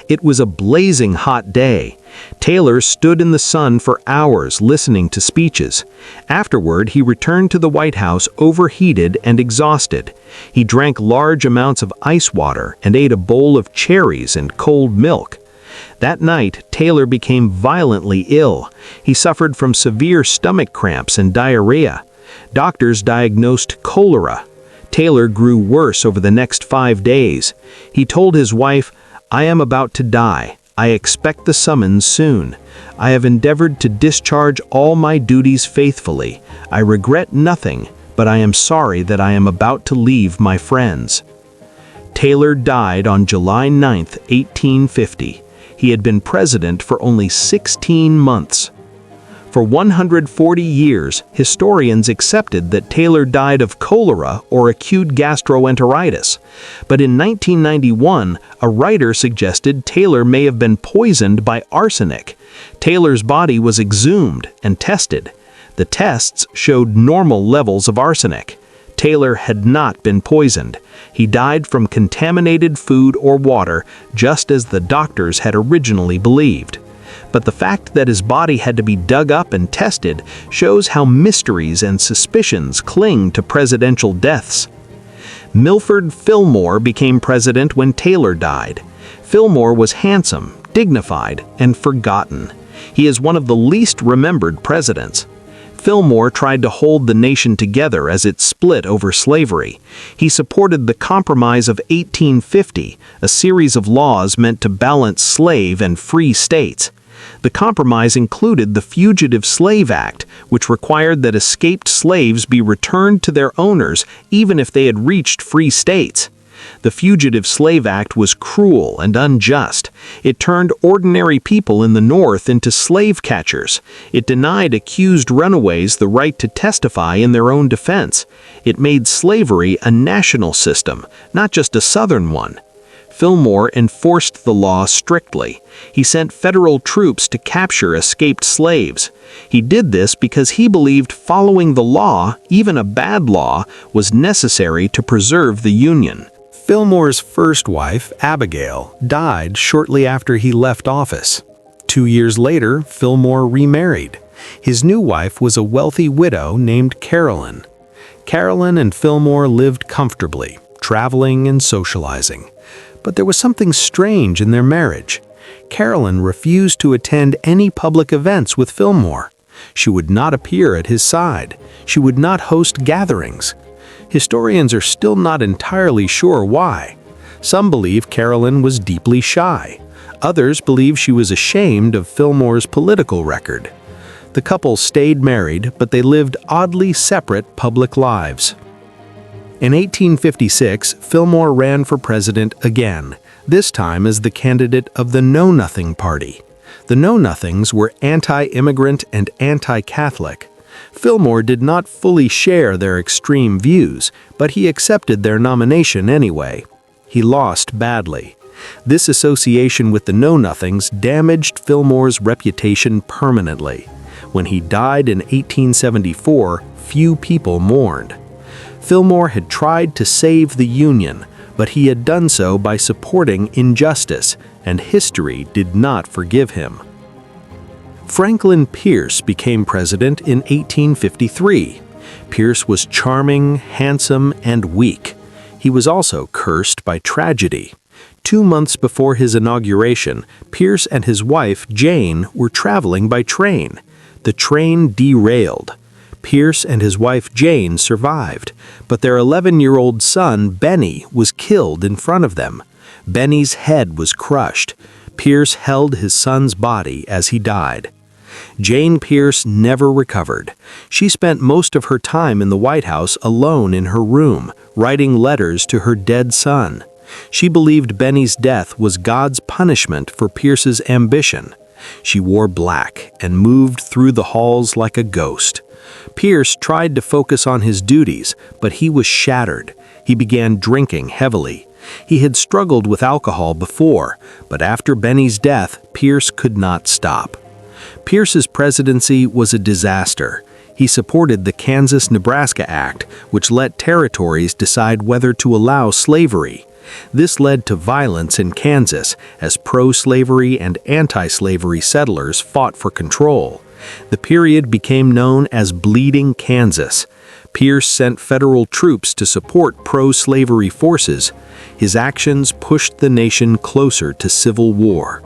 S1: It was a blazing hot day. Taylor stood in the sun for hours listening to speeches. Afterward, he returned to the White House overheated and exhausted. He drank large amounts of ice water and ate a bowl of cherries and cold milk. That night, Taylor became violently ill. He suffered from severe stomach cramps and diarrhea. Doctors diagnosed cholera. Taylor grew worse over the next 5 days. He told his wife, "I am about to die. I expect the summons soon. I have endeavored to discharge all my duties faithfully. I regret nothing, but I am sorry that I am about to leave my friends." Taylor died on July 9, 1850. He had been president for only 16 months. For 140 years, historians accepted that Taylor died of cholera or acute gastroenteritis. But in 1991, a writer suggested Taylor may have been poisoned by arsenic. Taylor's body was exhumed and tested. The tests showed normal levels of arsenic. Taylor had not been poisoned. He died from contaminated food or water, just as the doctors had originally believed. But the fact that his body had to be dug up and tested shows how mysteries and suspicions cling to presidential deaths. Milford Fillmore became president when Taylor died. Fillmore was handsome, dignified, and forgotten. He is one of the least remembered presidents. Fillmore tried to hold the nation together as it split over slavery. He supported the Compromise of 1850, a series of laws meant to balance slave and free states. The compromise included the Fugitive Slave Act, which required that escaped slaves be returned to their owners even if they had reached free states. The Fugitive Slave Act was cruel and unjust. It turned ordinary people in the North into slave catchers. It denied accused runaways the right to testify in their own defense. It made slavery a national system, not just a Southern one. Fillmore enforced the law strictly. He sent federal troops to capture escaped slaves. He did this because he believed following the law, even a bad law, was necessary to preserve the Union. Fillmore's first wife, Abigail, died shortly after he left office. 2 years later, Fillmore remarried. His new wife was a wealthy widow named Carolyn. Carolyn and Fillmore lived comfortably, traveling and socializing. But there was something strange in their marriage. Carolyn refused to attend any public events with Fillmore. She would not appear at his side. She would not host gatherings. Historians are still not entirely sure why. Some believe Carolyn was deeply shy. Others believe she was ashamed of Fillmore's political record. The couple stayed married, but they lived oddly separate public lives. In 1856, Fillmore ran for president again, this time as the candidate of the Know Nothing Party. The Know Nothings were anti-immigrant and anti-Catholic. Fillmore did not fully share their extreme views, but he accepted their nomination anyway. He lost badly. This association with the Know Nothings damaged Fillmore's reputation permanently. When he died in 1874, few people mourned. Fillmore had tried to save the Union, but he had done so by supporting injustice, and history did not forgive him. Franklin Pierce became president in 1853. Pierce was charming, handsome, and weak. He was also cursed by tragedy. 2 months before his inauguration, Pierce and his wife, Jane, were traveling by train. The train derailed. Pierce and his wife Jane survived, but their 11-year-old son, Benny, was killed in front of them. Benny's head was crushed. Pierce held his son's body as he died. Jane Pierce never recovered. She spent most of her time in the White House alone in her room, writing letters to her dead son. She believed Benny's death was God's punishment for Pierce's ambition. She wore black and moved through the halls like a ghost. Pierce tried to focus on his duties, but he was shattered. He began drinking heavily. He had struggled with alcohol before, but after Benny's death, Pierce could not stop. Pierce's presidency was a disaster. He supported the Kansas-Nebraska Act, which let territories decide whether to allow slavery. This led to violence in Kansas as pro-slavery and anti-slavery settlers fought for control. The period became known as Bleeding Kansas. Pierce sent federal troops to support pro-slavery forces. His actions pushed the nation closer to civil war.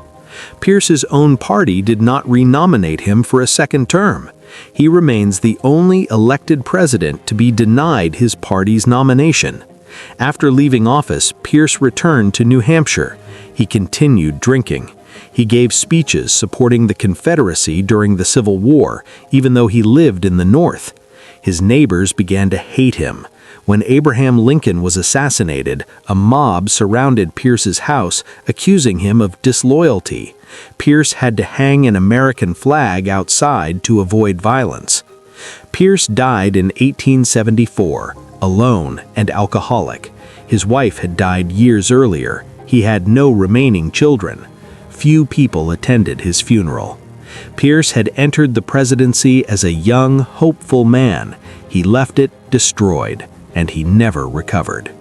S1: Pierce's own party did not renominate him for a second term. He remains the only elected president to be denied his party's nomination. After leaving office, Pierce returned to New Hampshire. He continued drinking. He gave speeches supporting the Confederacy during the Civil War, even though he lived in the North. His neighbors began to hate him. When Abraham Lincoln was assassinated, a mob surrounded Pierce's house, accusing him of disloyalty. Pierce had to hang an American flag outside to avoid violence. Pierce died in 1874, alone and alcoholic. His wife had died years earlier. He had no remaining children. Few people attended his funeral. Pierce had entered the presidency as a young, hopeful man. He left it destroyed, and he never recovered.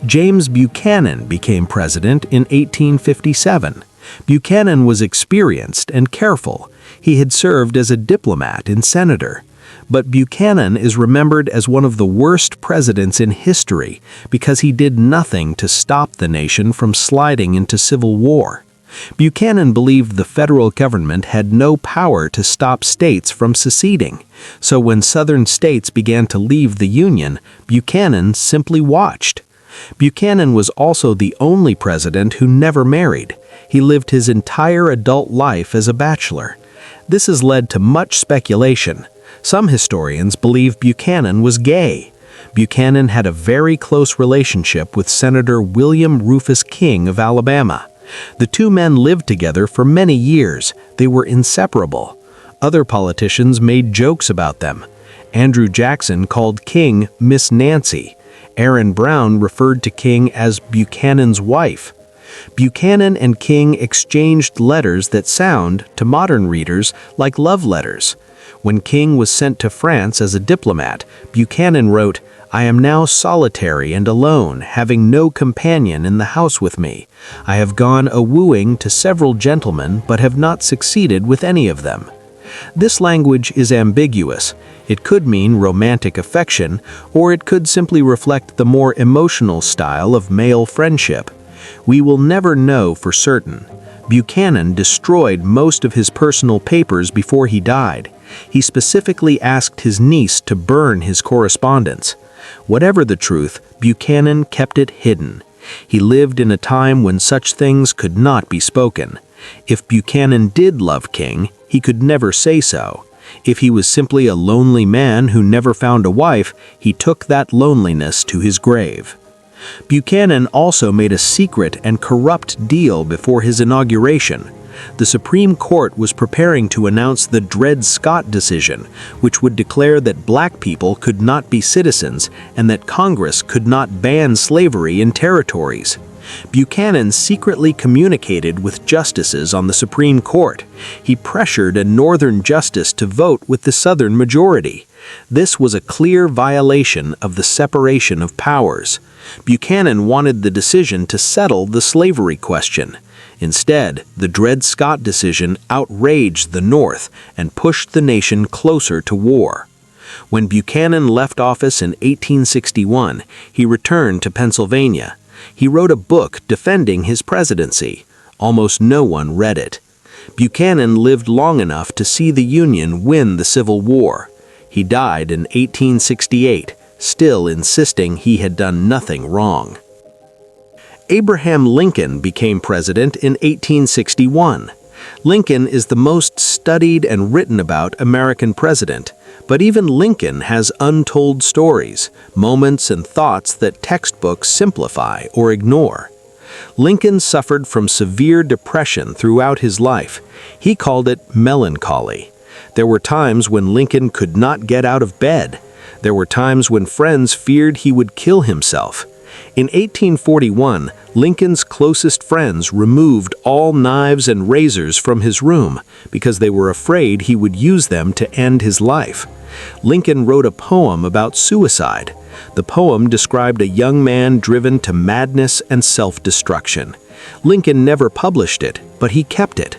S1: James Buchanan became president in 1857. Buchanan was experienced and careful. He had served as a diplomat and senator. But Buchanan is remembered as one of the worst presidents in history because he did nothing to stop the nation from sliding into civil war. Buchanan believed the federal government had no power to stop states from seceding, so when southern states began to leave the Union, Buchanan simply watched. Buchanan was also the only president who never married. He lived his entire adult life as a bachelor. This has led to much speculation. Some historians believe Buchanan was gay. Buchanan had a very close relationship with Senator William Rufus King of Alabama. The two men lived together for many years. They were inseparable. Other politicians made jokes about them. Andrew Jackson called King Miss Nancy. Aaron Brown referred to King as Buchanan's wife. Buchanan and King exchanged letters that sound, to modern readers, like love letters. When King was sent to France as a diplomat, Buchanan wrote, "I am now solitary and alone, having no companion in the house with me. I have gone a-wooing to several gentlemen, but have not succeeded with any of them." This language is ambiguous. It could mean romantic affection, or it could simply reflect the more emotional style of male friendship. We will never know for certain. Buchanan destroyed most of his personal papers before he died. He specifically asked his niece to burn his correspondence. Whatever the truth, Buchanan kept it hidden. He lived in a time when such things could not be spoken. If Buchanan did love King, he could never say so. If he was simply a lonely man who never found a wife, he took that loneliness to his grave. Buchanan also made a secret and corrupt deal before his inauguration. The Supreme Court was preparing to announce the Dred Scott decision, which would declare that black people could not be citizens and that Congress could not ban slavery in territories. Buchanan secretly communicated with justices on the Supreme Court. He pressured a Northern justice to vote with the Southern majority. This was a clear violation of the separation of powers. Buchanan wanted the decision to settle the slavery question. Instead, the Dred Scott decision outraged the North and pushed the nation closer to war. When Buchanan left office in 1861, he returned to Pennsylvania. He wrote a book defending his presidency. Almost no one read it. Buchanan lived long enough to see the Union win the Civil War. He died in 1868, still insisting he had done nothing wrong. Abraham Lincoln became president in 1861. Lincoln is the most studied and written about American president, but even Lincoln has untold stories, moments and thoughts that textbooks simplify or ignore. Lincoln suffered from severe depression throughout his life. He called it melancholy. There were times when Lincoln could not get out of bed. There were times when friends feared he would kill himself. In 1841, Lincoln's closest friends removed all knives and razors from his room because they were afraid he would use them to end his life. Lincoln wrote a poem about suicide. The poem described a young man driven to madness and self-destruction. Lincoln never published it, but he kept it.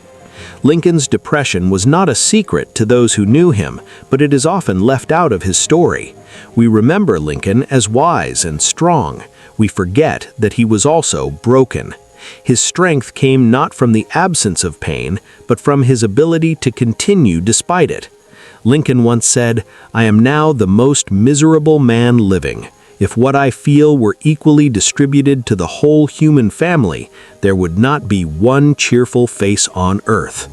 S1: Lincoln's depression was not a secret to those who knew him, but it is often left out of his story. We remember Lincoln as wise and strong. We forget that he was also broken. His strength came not from the absence of pain, but from his ability to continue despite it. Lincoln once said, "I am now the most miserable man living. If what I feel were equally distributed to the whole human family, there would not be one cheerful face on earth."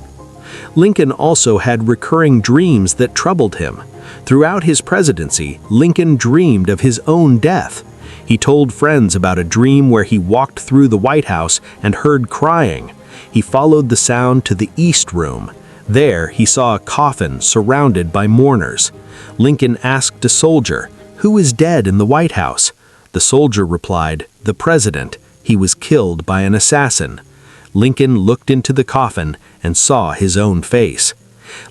S1: Lincoln also had recurring dreams that troubled him. Throughout his presidency, Lincoln dreamed of his own death. He told friends about a dream where he walked through the White House and heard crying. He followed the sound to the East Room. There, he saw a coffin surrounded by mourners. Lincoln asked a soldier, "Who is dead in the White House?" The soldier replied, "The president. He was killed by an assassin." Lincoln looked into the coffin and saw his own face.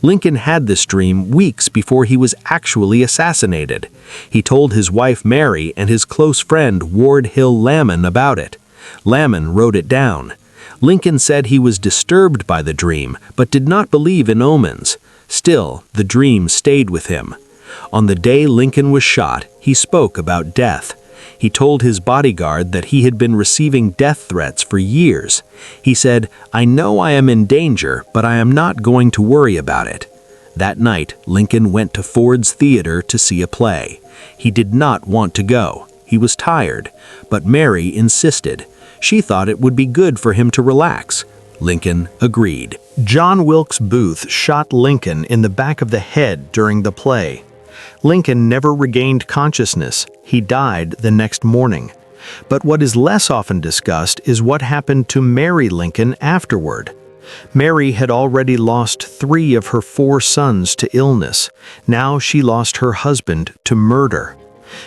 S1: Lincoln had this dream weeks before he was actually assassinated. He told his wife Mary and his close friend Ward Hill Lamon about it. Lamon wrote it down. Lincoln said he was disturbed by the dream, but did not believe in omens. Still, the dream stayed with him. On the day Lincoln was shot, he spoke about death. He told his bodyguard that he had been receiving death threats for years. He said, "I know I am in danger, but I am not going to worry about it." That night, Lincoln went to Ford's Theater to see a play. He did not want to go. He was tired, but Mary insisted. She thought it would be good for him to relax. Lincoln agreed. John Wilkes Booth shot Lincoln in the back of the head during the play. Lincoln never regained consciousness. He died the next morning. But what is less often discussed is what happened to Mary Lincoln afterward. Mary had already lost 3 of her 4 sons to illness. Now she lost her husband to murder.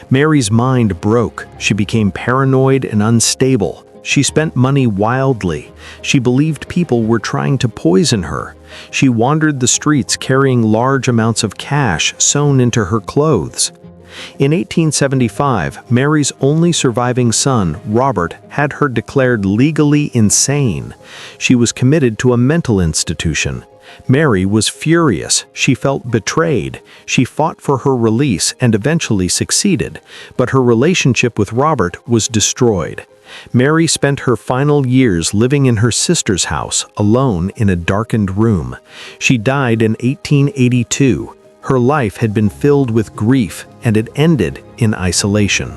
S1: Mary's mind broke. She became paranoid and unstable. She spent money wildly. She believed people were trying to poison her. She wandered the streets carrying large amounts of cash sewn into her clothes. In 1875, Mary's only surviving son, Robert, had her declared legally insane. She was committed to a mental institution. Mary was furious. She felt betrayed. She fought for her release and eventually succeeded, but her relationship with Robert was destroyed. Mary spent her final years living in her sister's house, alone in a darkened room. She died in 1882. Her life had been filled with grief, and it ended in isolation.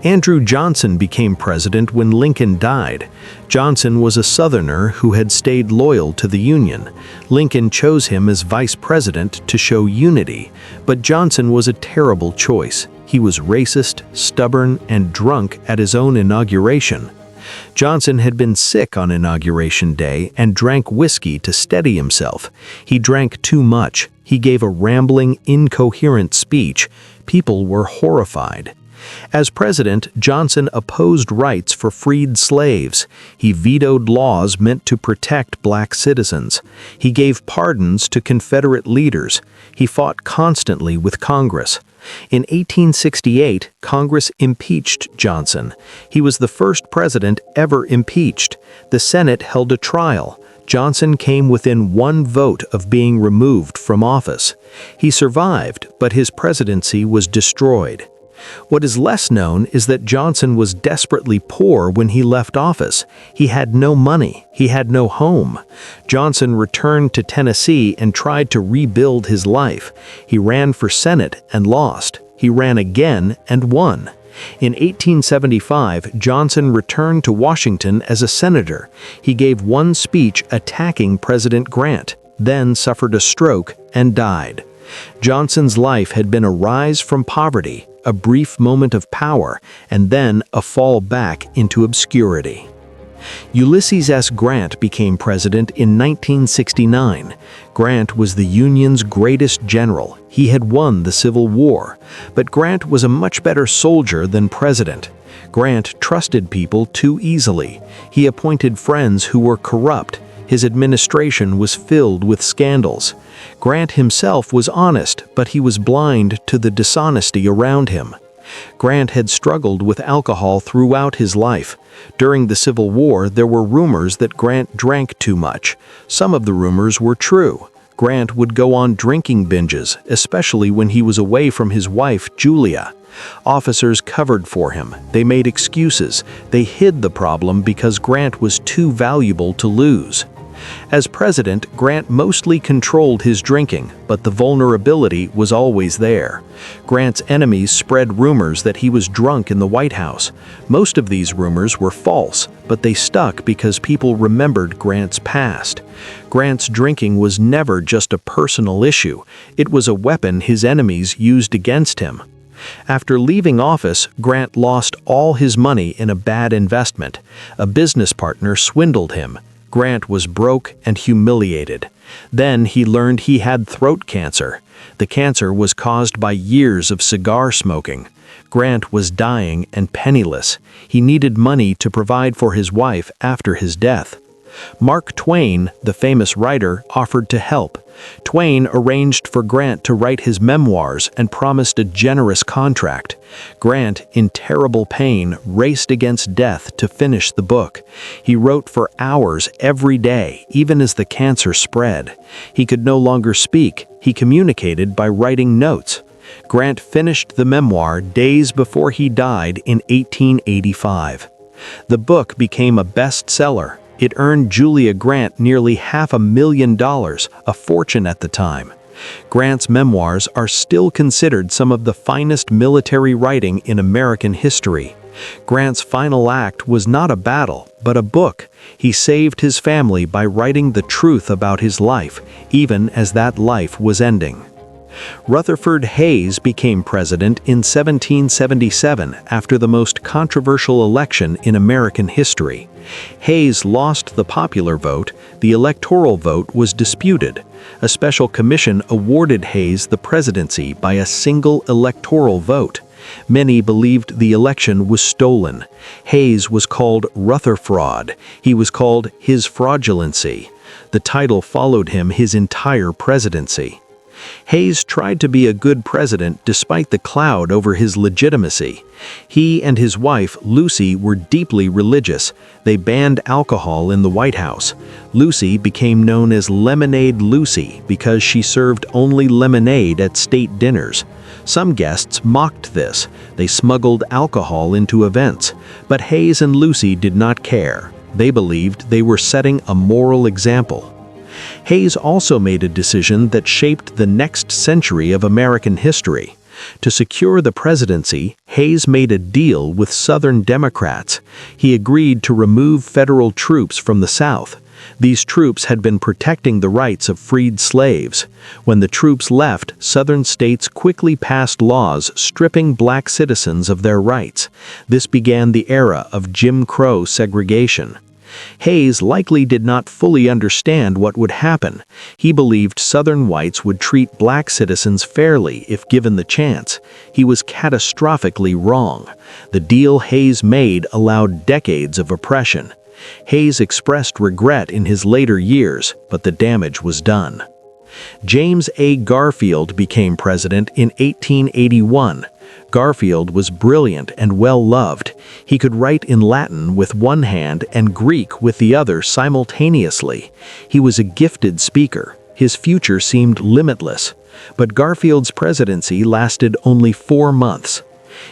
S1: Andrew Johnson became president when Lincoln died. Johnson was a Southerner who had stayed loyal to the Union. Lincoln chose him as vice president to show unity, but Johnson was a terrible choice. He was racist, stubborn, and drunk at his own inauguration. Johnson had been sick on Inauguration Day and drank whiskey to steady himself. He drank too much. He gave a rambling, incoherent speech. People were horrified. As president, Johnson opposed rights for freed slaves. He vetoed laws meant to protect black citizens. He gave pardons to Confederate leaders. He fought constantly with Congress. In 1868, Congress impeached Johnson. He was the first president ever impeached. The Senate held a trial. Johnson came within 1 vote of being removed from office. He survived, but his presidency was destroyed. What is less known is that Johnson was desperately poor when he left office. He had no money. He had no home. Johnson returned to Tennessee and tried to rebuild his life. He ran for Senate and lost. He ran again and won. In 1875, Johnson returned to Washington as a senator. He gave one speech attacking President Grant, then suffered a stroke and died. Johnson's life had been a rise from poverty, a brief moment of power, and then a fall back into obscurity. Ulysses S. Grant became president in 1969. Grant was the Union's greatest general. He had won the Civil War, but Grant was a much better soldier than president. Grant trusted people too easily. He appointed friends who were corrupt. His administration was filled with scandals. Grant himself was honest, but he was blind to the dishonesty around him. Grant had struggled with alcohol throughout his life. During the Civil War, there were rumors that Grant drank too much. Some of the rumors were true. Grant would go on drinking binges, especially when he was away from his wife, Julia. Officers covered for him. They made excuses. They hid the problem because Grant was too valuable to lose. As president, Grant mostly controlled his drinking, but the vulnerability was always there. Grant's enemies spread rumors that he was drunk in the White House. Most of these rumors were false, but they stuck because people remembered Grant's past. Grant's drinking was never just a personal issue. It was a weapon his enemies used against him. After leaving office, Grant lost all his money in a bad investment. A business partner swindled him. Grant was broke and humiliated. Then he learned he had throat cancer. The cancer was caused by years of cigar smoking. Grant was dying and penniless. He needed money to provide for his wife after his death. Mark Twain, the famous writer, offered to help. Twain arranged for Grant to write his memoirs and promised a generous contract. Grant, in terrible pain, raced against death to finish the book. He wrote for hours every day, even as the cancer spread. He could no longer speak. He communicated by writing notes. Grant finished the memoir days before he died in 1885. The book became a bestseller. It earned Julia Grant nearly $500,000, a fortune at the time. Grant's memoirs are still considered some of the finest military writing in American history. Grant's final act was not a battle, but a book. He saved his family by writing the truth about his life, even as that life was ending. Rutherford Hayes became president in 1777 after the most controversial election in American history. Hayes lost the popular vote. The electoral vote was disputed. A special commission awarded Hayes the presidency by a single electoral vote. Many believed the election was stolen. Hayes was called Rutherfraud. He was called His Fraudulency. The title followed him his entire presidency. Hayes tried to be a good president despite the cloud over his legitimacy. He and his wife, Lucy, were deeply religious. They banned alcohol in the White House. Lucy became known as Lemonade Lucy because she served only lemonade at state dinners. Some guests mocked this. They smuggled alcohol into events. But Hayes and Lucy did not care. They believed they were setting a moral example. Hayes also made a decision that shaped the next century of American history. To secure the presidency, Hayes made a deal with Southern Democrats. He agreed to remove federal troops from the South. These troops had been protecting the rights of freed slaves. When the troops left, Southern states quickly passed laws stripping black citizens of their rights. This began the era of Jim Crow segregation. Hayes likely did not fully understand what would happen. He believed Southern whites would treat black citizens fairly if given the chance. He was catastrophically wrong. The deal Hayes made allowed decades of oppression. Hayes expressed regret in his later years, but the damage was done. James A. Garfield became president in 1881. Garfield was brilliant and well-loved. He could write in Latin with one hand and Greek with the other simultaneously. He was a gifted speaker. His future seemed limitless. But Garfield's presidency lasted only 4 months.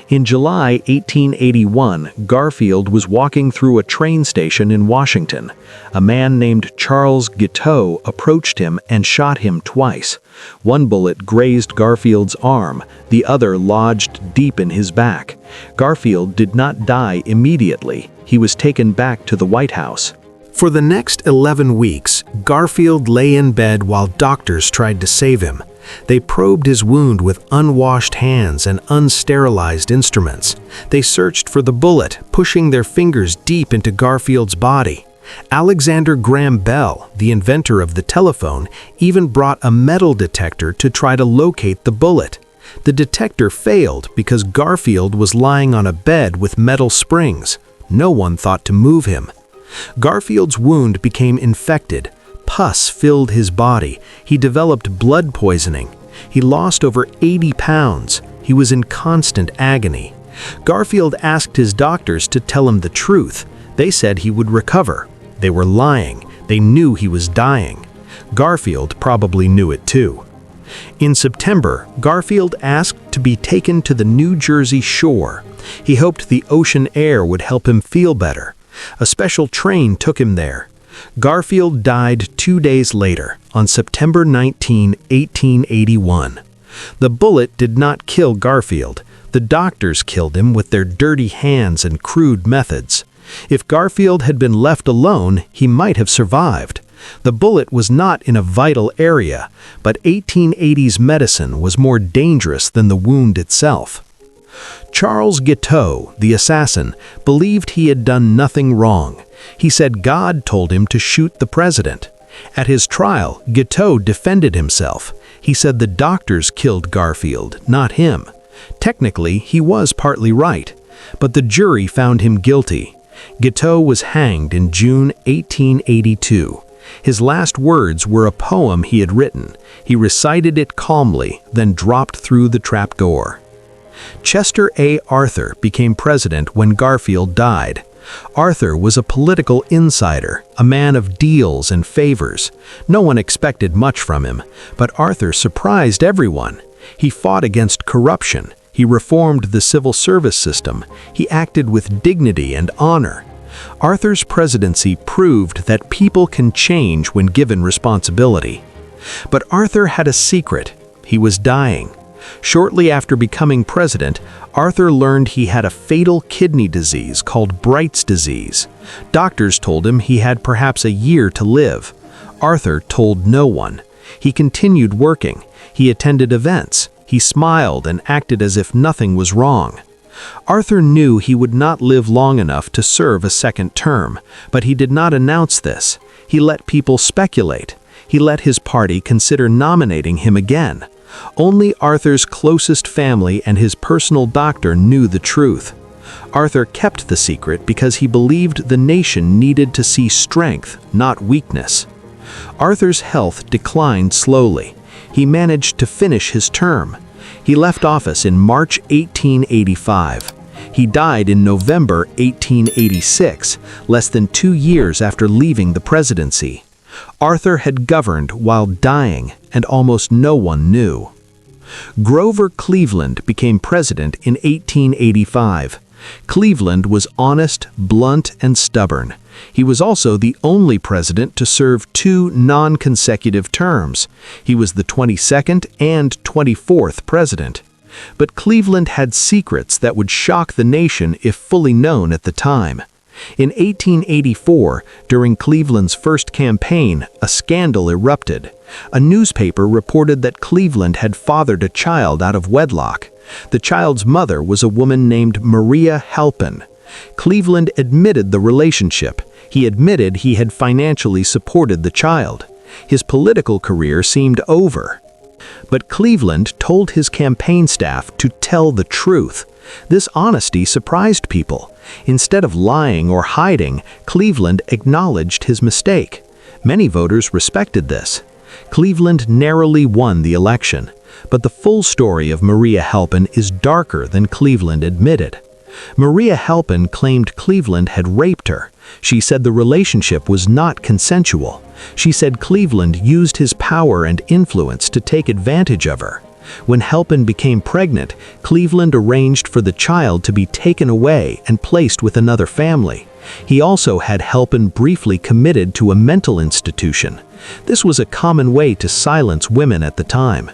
S1: In July 1881, Garfield was walking through a train station in Washington. A man named Charles Guiteau approached him and shot him twice. One bullet grazed Garfield's arm, the other lodged deep in his back. Garfield did not die immediately. He was taken back to the White House. For the next 11 weeks, Garfield lay in bed while doctors tried to save him. They probed his wound with unwashed hands and unsterilized instruments. They searched for the bullet, pushing their fingers deep into Garfield's body. Alexander Graham Bell, the inventor of the telephone, even brought a metal detector to try to locate the bullet. The detector failed because Garfield was lying on a bed with metal springs. No one thought to move him. Garfield's wound became infected. Pus filled his body. He developed blood poisoning. He lost over 80 pounds. He was in constant agony. Garfield asked his doctors to tell him the truth. They said he would recover. They were lying. They knew he was dying. Garfield probably knew it too. In September, Garfield asked to be taken to the New Jersey shore. He hoped the ocean air would help him feel better. A special train took him there. Garfield died 2 days later, on September 19, 1881. The bullet did not kill Garfield. The doctors killed him with their dirty hands and crude methods. If Garfield had been left alone, he might have survived. The bullet was not in a vital area, but 1880s medicine was more dangerous than the wound itself. Charles Guiteau, the assassin, believed he had done nothing wrong. He said God told him to shoot the president. At his trial, Guiteau defended himself. He said the doctors killed Garfield, not him. Technically, he was partly right, but the jury found him guilty. Guiteau was hanged in June 1882. His last words were a poem he had written. He recited it calmly, then dropped through the trapdoor. Chester A. Arthur became president when Garfield died. Arthur was a political insider, a man of deals and favors. No one expected much from him, but Arthur surprised everyone. He fought against corruption. He reformed the civil service system. He acted with dignity and honor. Arthur's presidency proved that people can change when given responsibility. But Arthur had a secret. He was dying. Shortly after becoming president, Arthur learned he had a fatal kidney disease called Bright's disease. Doctors told him he had perhaps a year to live. Arthur told no one. He continued working. He attended events. He smiled and acted as if nothing was wrong. Arthur knew he would not live long enough to serve a second term, but he did not announce this. He let people speculate. He let his party consider nominating him again. Only Arthur's closest family and his personal doctor knew the truth. Arthur kept the secret because he believed the nation needed to see strength, not weakness. Arthur's health declined slowly. He managed to finish his term. He left office in March 1885. He died in November 1886, less than 2 years after leaving the presidency. Arthur had governed while dying, and almost no one knew. Grover Cleveland became president in 1885. Cleveland was honest, blunt, and stubborn. He was also the only president to serve 2 non-consecutive terms. He was the 22nd and 24th president. But Cleveland had secrets that would shock the nation if fully known at the time. In 1884, during Cleveland's first campaign, a scandal erupted. A newspaper reported that Cleveland had fathered a child out of wedlock. The child's mother was a woman named Maria Halpin. Cleveland admitted the relationship. He admitted he had financially supported the child. His political career seemed over. But Cleveland told his campaign staff to tell the truth. This honesty surprised people. Instead of lying or hiding, Cleveland acknowledged his mistake. Many voters respected this. Cleveland narrowly won the election. But the full story of Maria Halpin is darker than Cleveland admitted. Maria Halpin claimed Cleveland had raped her. She said the relationship was not consensual. She said Cleveland used his power and influence to take advantage of her. When Halpin became pregnant, Cleveland arranged for the child to be taken away and placed with another family. He also had Halpin briefly committed to a mental institution. This was a common way to silence women at the time.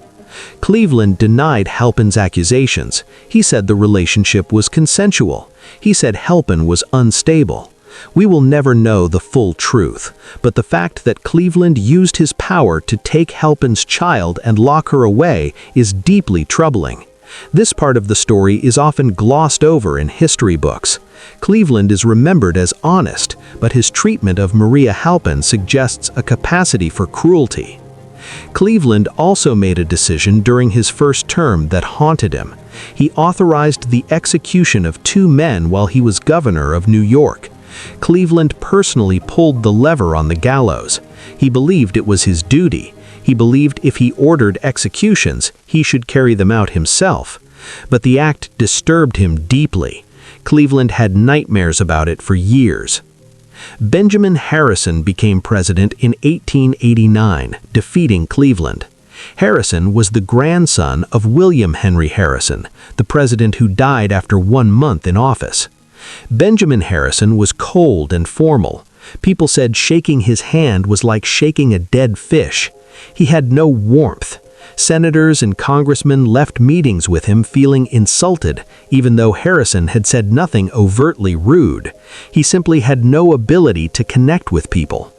S1: Cleveland denied Halpin's accusations. He said the relationship was consensual. He said Halpin was unstable. We will never know the full truth, but the fact that Cleveland used his power to take Halpin's child and lock her away is deeply troubling. This part of the story is often glossed over in history books. Cleveland is remembered as honest, but his treatment of Maria Halpin suggests a capacity for cruelty. Cleveland also made a decision during his first term that haunted him. He authorized the execution of 2 men while he was governor of New York. Cleveland personally pulled the lever on the gallows. He believed it was his duty. He believed if he ordered executions, he should carry them out himself. But the act disturbed him deeply. Cleveland had nightmares about it for years. Benjamin Harrison became president in 1889, defeating Cleveland. Harrison was the grandson of William Henry Harrison, the president who died after 1 month in office. Benjamin Harrison was cold and formal. People said shaking his hand was like shaking a dead fish. He had no warmth. Senators and congressmen left meetings with him feeling insulted, even though Harrison had said nothing overtly rude. He simply had no ability to connect with people.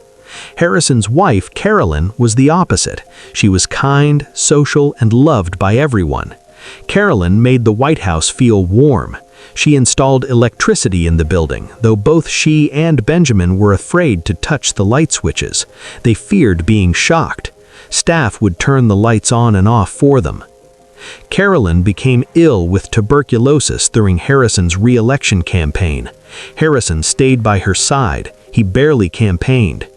S1: Harrison's wife, Carolyn, was the opposite. She was kind, social, and loved by everyone. Carolyn made the White House feel warm. She installed electricity in the building, though both she and Benjamin were afraid to touch the light switches. They feared being shocked. Staff would turn the lights on and off for them. Carolyn became ill with tuberculosis during Harrison's re-election campaign. Harrison stayed by her side. He barely campaigned.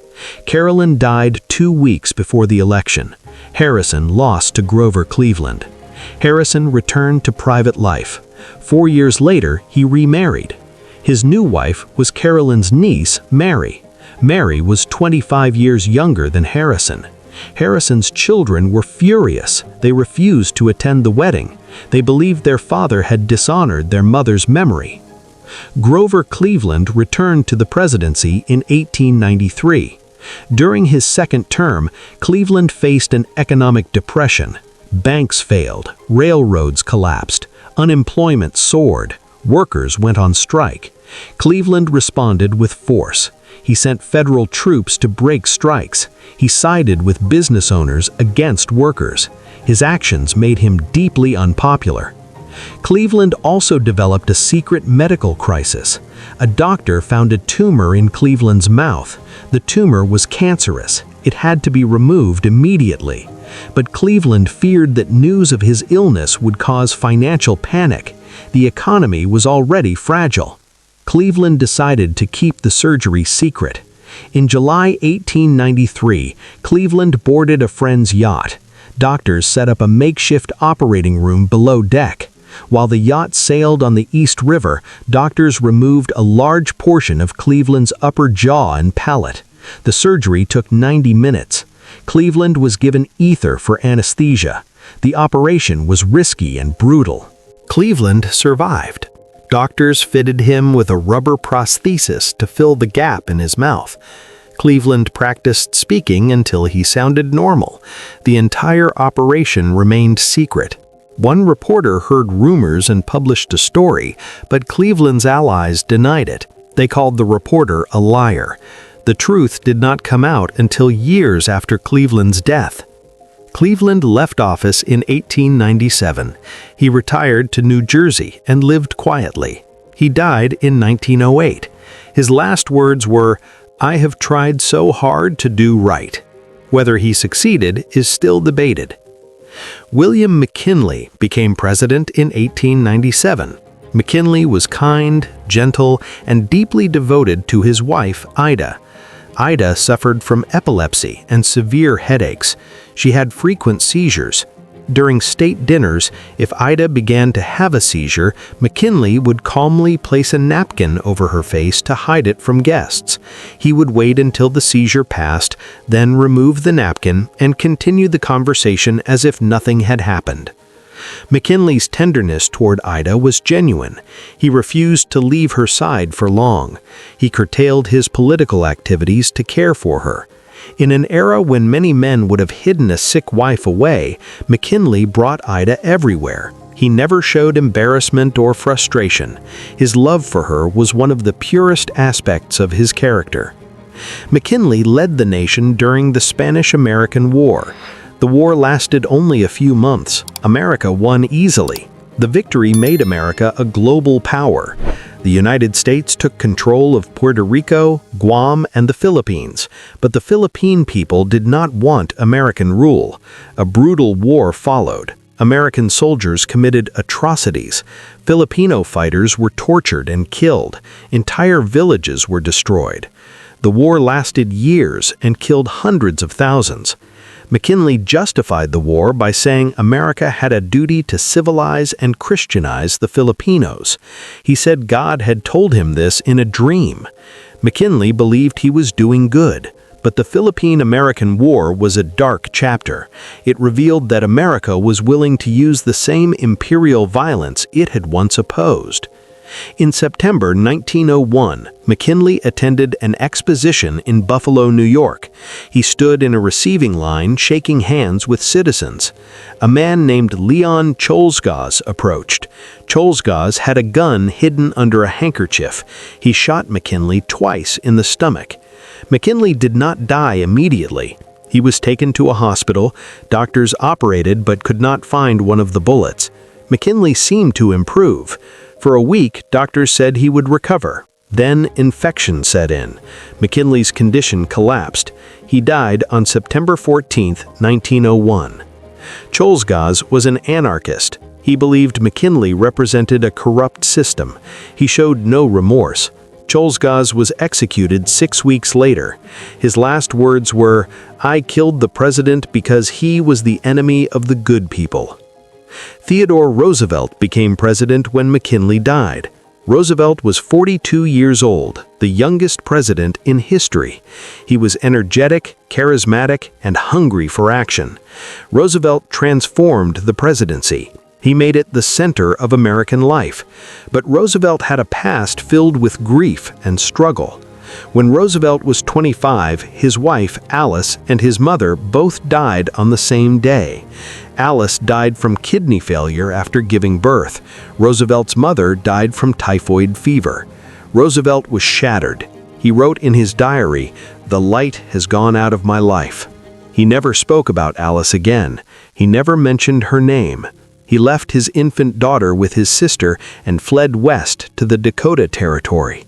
S1: Carolyn died 2 weeks before the election. Harrison lost to Grover Cleveland. Harrison returned to private life. 4 years later, he remarried. His new wife was Carolyn's niece, Mary. Mary was 25 years younger than Harrison. Harrison's children were furious. They refused to attend the wedding. They believed their father had dishonored their mother's memory. Grover Cleveland returned to the presidency in 1893. During his second term, Cleveland faced an economic depression. Banks failed, railroads collapsed, unemployment soared, workers went on strike. Cleveland responded with force. He sent federal troops to break strikes. He sided with business owners against workers. His actions made him deeply unpopular. Cleveland also developed a secret medical crisis. A doctor found a tumor in Cleveland's mouth. The tumor was cancerous. It had to be removed immediately. But Cleveland feared that news of his illness would cause financial panic. The economy was already fragile. Cleveland decided to keep the surgery secret. In July 1893, Cleveland boarded a friend's yacht. Doctors set up a makeshift operating room below deck. While the yacht sailed on the East River, doctors removed a large portion of Cleveland's upper jaw and palate. The surgery took 90 minutes. Cleveland was given ether for anesthesia. The operation was risky and brutal. Cleveland survived. Doctors fitted him with a rubber prosthesis to fill the gap in his mouth. Cleveland practiced speaking until he sounded normal. The entire operation remained secret. One reporter heard rumors and published a story, but Cleveland's allies denied it. They called the reporter a liar. The truth did not come out until years after Cleveland's death. Cleveland left office in 1897. He retired to New Jersey and lived quietly. He died in 1908. His last words were, "I have tried so hard to do right." Whether he succeeded is still debated. William McKinley became president in 1897. McKinley was kind, gentle, and deeply devoted to his wife, Ida. Ida suffered from epilepsy and severe headaches. She had frequent seizures. During state dinners, if Ida began to have a seizure, McKinley would calmly place a napkin over her face to hide it from guests. He would wait until the seizure passed, then remove the napkin and continue the conversation as if nothing had happened. McKinley's tenderness toward Ida was genuine. He refused to leave her side for long. He curtailed his political activities to care for her. In an era when many men would have hidden a sick wife away, McKinley brought Ida everywhere. He never showed embarrassment or frustration. His love for her was one of the purest aspects of his character. McKinley led the nation during the Spanish-American War. The war lasted only a few months. America won easily. The victory made America a global power. The United States took control of Puerto Rico, Guam, and the Philippines, but the Philippine people did not want American rule. A brutal war followed. American soldiers committed atrocities. Filipino fighters were tortured and killed. Entire villages were destroyed. The war lasted years and killed hundreds of thousands. McKinley justified the war by saying America had a duty to civilize and Christianize the Filipinos. He said God had told him this in a dream. McKinley believed he was doing good, but the Philippine-American War was a dark chapter. It revealed that America was willing to use the same imperial violence it had once opposed. In September 1901, McKinley attended an exposition in Buffalo, New York. He stood in a receiving line shaking hands with citizens. A man named Leon Czolgosz approached. Czolgosz had a gun hidden under a handkerchief. He shot McKinley twice in the stomach. McKinley did not die immediately. He was taken to a hospital. Doctors operated but could not find one of the bullets. McKinley seemed to improve. For a week, doctors said he would recover. Then infection set in. McKinley's condition collapsed. He died on September 14, 1901. Czolgosz was an anarchist. He believed McKinley represented a corrupt system. He showed no remorse. Czolgosz was executed 6 weeks later. His last words were, "I killed the president because he was the enemy of the good people." Theodore Roosevelt became president when McKinley died. Roosevelt was 42 years old, the youngest president in history. He was energetic, charismatic, and hungry for action. Roosevelt transformed the presidency. He made it the center of American life. But Roosevelt had a past filled with grief and struggle. When Roosevelt was 25, his wife, Alice, and his mother both died on the same day. Alice died from kidney failure after giving birth. Roosevelt's mother died from typhoid fever. Roosevelt was shattered. He wrote in his diary, "The light has gone out of my life." He never spoke about Alice again. He never mentioned her name. He left his infant daughter with his sister and fled west to the Dakota Territory.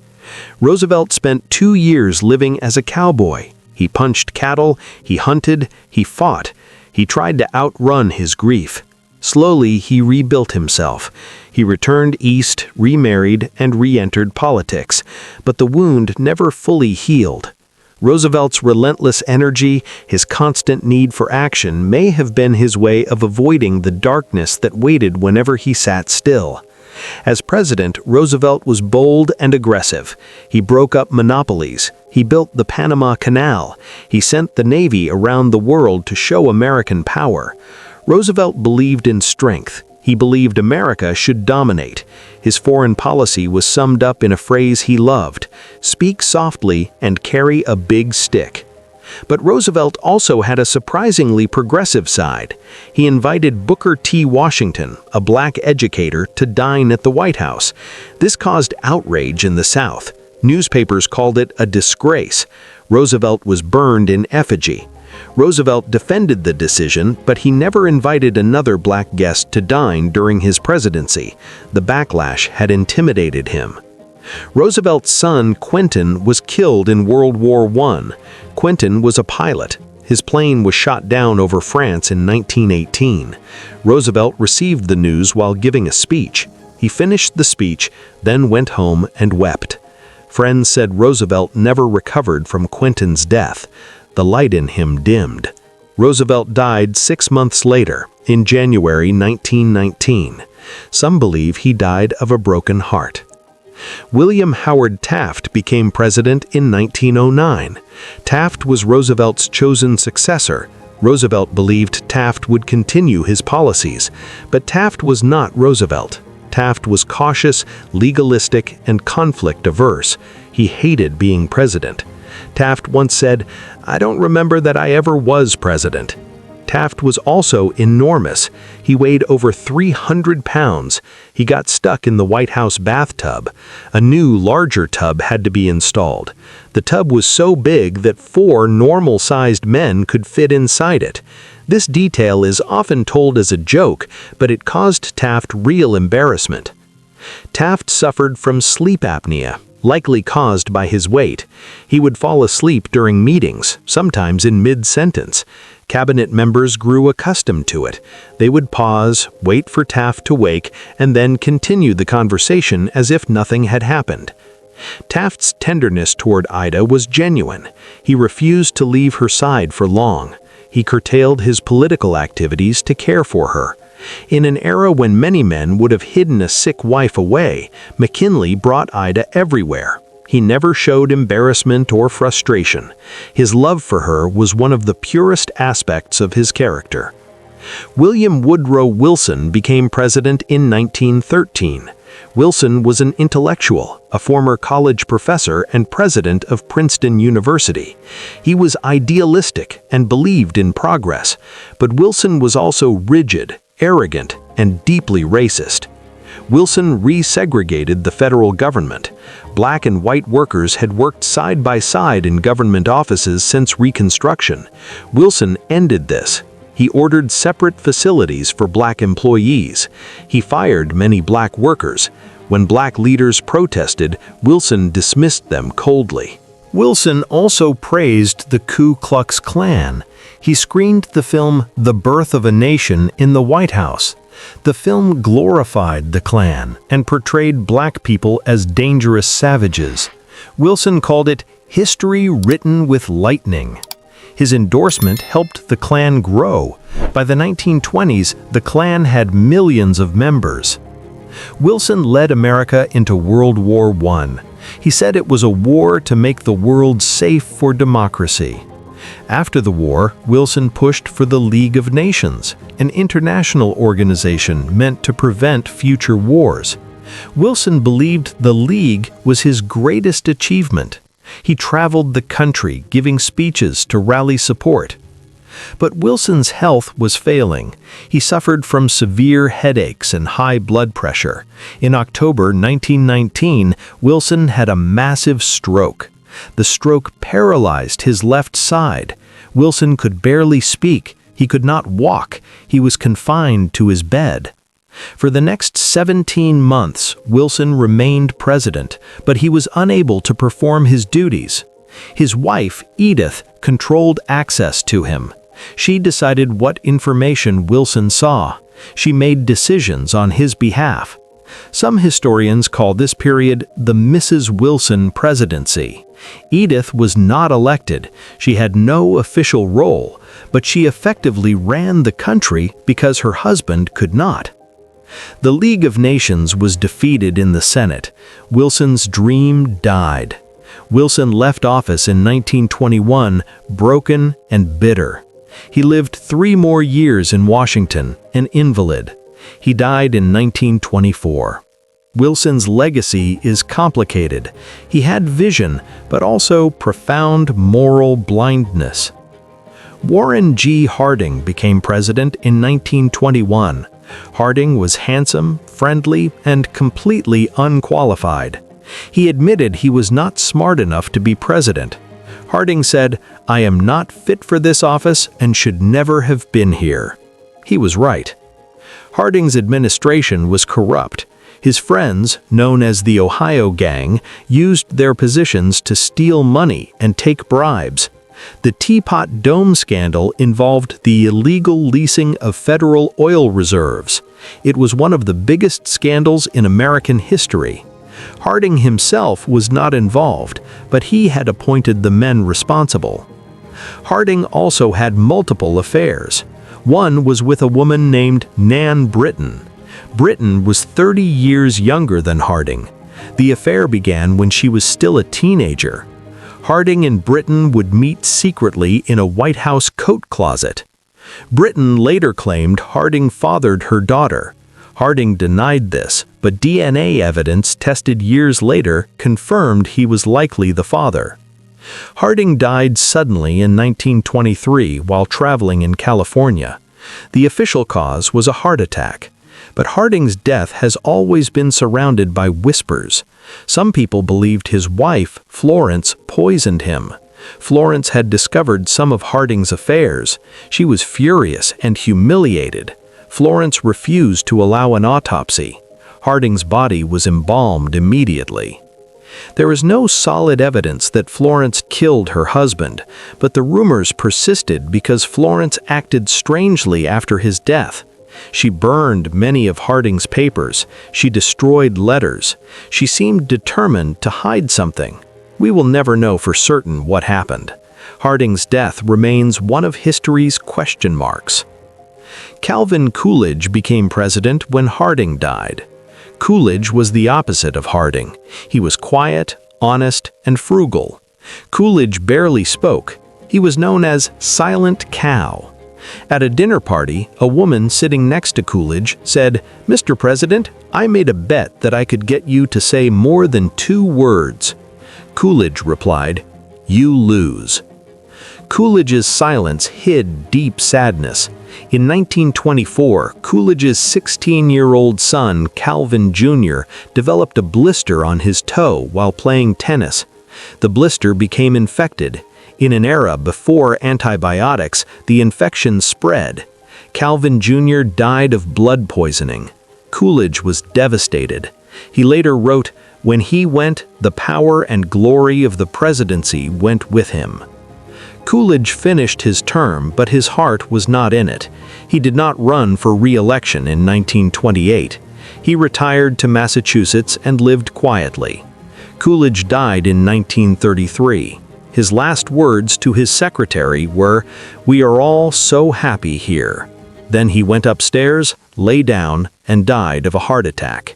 S1: Roosevelt spent 2 years living as a cowboy. He punched cattle, he hunted, he fought. He tried to outrun his grief. Slowly, he rebuilt himself. He returned east, remarried, and re-entered politics, but the wound never fully healed. Roosevelt's relentless energy, his constant need for action, may have been his way of avoiding the darkness that waited whenever he sat still. As president, Roosevelt was bold and aggressive. He broke up monopolies. He built the Panama Canal. He sent the Navy around the world to show American power. Roosevelt believed in strength. He believed America should dominate. His foreign policy was summed up in a phrase he loved: "Speak softly and carry a big stick." But Roosevelt also had a surprisingly progressive side. He invited Booker T. Washington, a black educator, to dine at the White House. This caused outrage in the South. Newspapers called it a disgrace. Roosevelt was burned in effigy. Roosevelt defended the decision, but he never invited another black guest to dine during his presidency. The backlash had intimidated him. Roosevelt's son, Quentin, was killed in World War I. Quentin was a pilot. His plane was shot down over France in 1918. Roosevelt received the news while giving a speech. He finished the speech, then went home and wept. Friends said Roosevelt never recovered from Quentin's death. The light in him dimmed. Roosevelt died 6 months later, in January 1919. Some believe he died of a broken heart. William Howard Taft became president in 1909. Taft was Roosevelt's chosen successor. Roosevelt believed Taft would continue his policies, but Taft was not Roosevelt. Taft was cautious, legalistic, and conflict-averse. He hated being president. Taft once said, "I don't remember that I ever was president." Taft was also enormous. He weighed over 300 pounds. He got stuck in the White House bathtub. A new, larger tub had to be installed. The tub was so big that 4 normal-sized men could fit inside it. This detail is often told as a joke, but it caused Taft real embarrassment. Taft suffered from sleep apnea, likely caused by his weight. He would fall asleep during meetings, sometimes in mid-sentence. Cabinet members grew accustomed to it. They would pause, wait for Taft to wake, and then continue the conversation as if nothing had happened. Taft's tenderness toward Ida was genuine. He refused to leave her side for long. He curtailed his political activities to care for her. In an era when many men would have hidden a sick wife away, McKinley brought Ida everywhere. He never showed embarrassment or frustration. His love for her was one of the purest aspects of his character. William Woodrow Wilson became president in 1913. Wilson was an intellectual, a former college professor and president of Princeton University. He was idealistic and believed in progress, but Wilson was also rigid, arrogant, and deeply racist. Wilson resegregated the federal government. Black and white workers had worked side by side in government offices since Reconstruction. Wilson ended this. He ordered separate facilities for black employees. He fired many black workers. When black leaders protested, Wilson dismissed them coldly. Wilson also praised the Ku Klux Klan. He screened the film The Birth of a Nation in the White House. The film glorified the Klan and portrayed black people as dangerous savages. Wilson called it history written with lightning. His endorsement helped the Klan grow. By the 1920s, the Klan had millions of members. Wilson led America into World War I. He said it was a war to make the world safe for democracy. After the war, Wilson pushed for the League of Nations, an international organization meant to prevent future wars. Wilson believed the League was his greatest achievement. He traveled the country, giving speeches to rally support. But Wilson's health was failing. He suffered from severe headaches and high blood pressure. In October 1919, Wilson had a massive stroke. The stroke paralyzed his left side. Wilson could barely speak. He could not walk. He was confined to his bed. For the next 17 months, Wilson remained president, but he was unable to perform his duties. His wife, Edith, controlled access to him. She decided what information Wilson saw. She made decisions on his behalf. Some historians call this period the Mrs. Wilson presidency. Edith was not elected. She had no official role, but she effectively ran the country because her husband could not. The League of Nations was defeated in the Senate. Wilson's dream died. Wilson left office in 1921, broken and bitter. He lived 3 more years in Washington, an invalid. He died in 1924. Wilson's legacy is complicated. He had vision, but also profound moral blindness. Warren G. Harding became president in 1921. Harding was handsome, friendly, and completely unqualified. He admitted he was not smart enough to be president. Harding said, "I am not fit for this office and should never have been here." He was right. Harding's administration was corrupt. His friends, known as the Ohio Gang, used their positions to steal money and take bribes. The Teapot Dome scandal involved the illegal leasing of federal oil reserves. It was one of the biggest scandals in American history. Harding himself was not involved, but he had appointed the men responsible. Harding also had multiple affairs. One was with a woman named Nan Britton. Britton was 30 years younger than Harding. The affair began when she was still a teenager. Harding and Britton would meet secretly in a White House coat closet. Britton later claimed Harding fathered her daughter. Harding denied this, but DNA evidence tested years later confirmed he was likely the father. Harding died suddenly in 1923 while traveling in California. The official cause was a heart attack. But Harding's death has always been surrounded by whispers. Some people believed his wife, Florence, poisoned him. Florence had discovered some of Harding's affairs. She was furious and humiliated. Florence refused to allow an autopsy. Harding's body was embalmed immediately. There is no solid evidence that Florence killed her husband, but the rumors persisted because Florence acted strangely after his death. She burned many of Harding's papers. She destroyed letters. She seemed determined to hide something. We will never know for certain what happened. Harding's death remains one of history's question marks. Calvin Coolidge became president when Harding died. Coolidge was the opposite of Harding. He was quiet, honest, and frugal. Coolidge barely spoke. He was known as Silent Cow. At a dinner party, a woman sitting next to Coolidge said, "Mr. President, I made a bet that I could get you to say more than 2 words." Coolidge replied, "You lose." Coolidge's silence hid deep sadness. In 1924, Coolidge's 16-year-old son, Calvin Jr., developed a blister on his toe while playing tennis. The blister became infected. In an era before antibiotics, the infection spread. Calvin Jr. died of blood poisoning. Coolidge was devastated. He later wrote, "When he went, the power and glory of the presidency went with him." Coolidge finished his term, but his heart was not in it. He did not run for re-election in 1928. He retired to Massachusetts and lived quietly. Coolidge died in 1933. His last words to his secretary were, "We are all so happy here." Then he went upstairs, lay down, and died of a heart attack.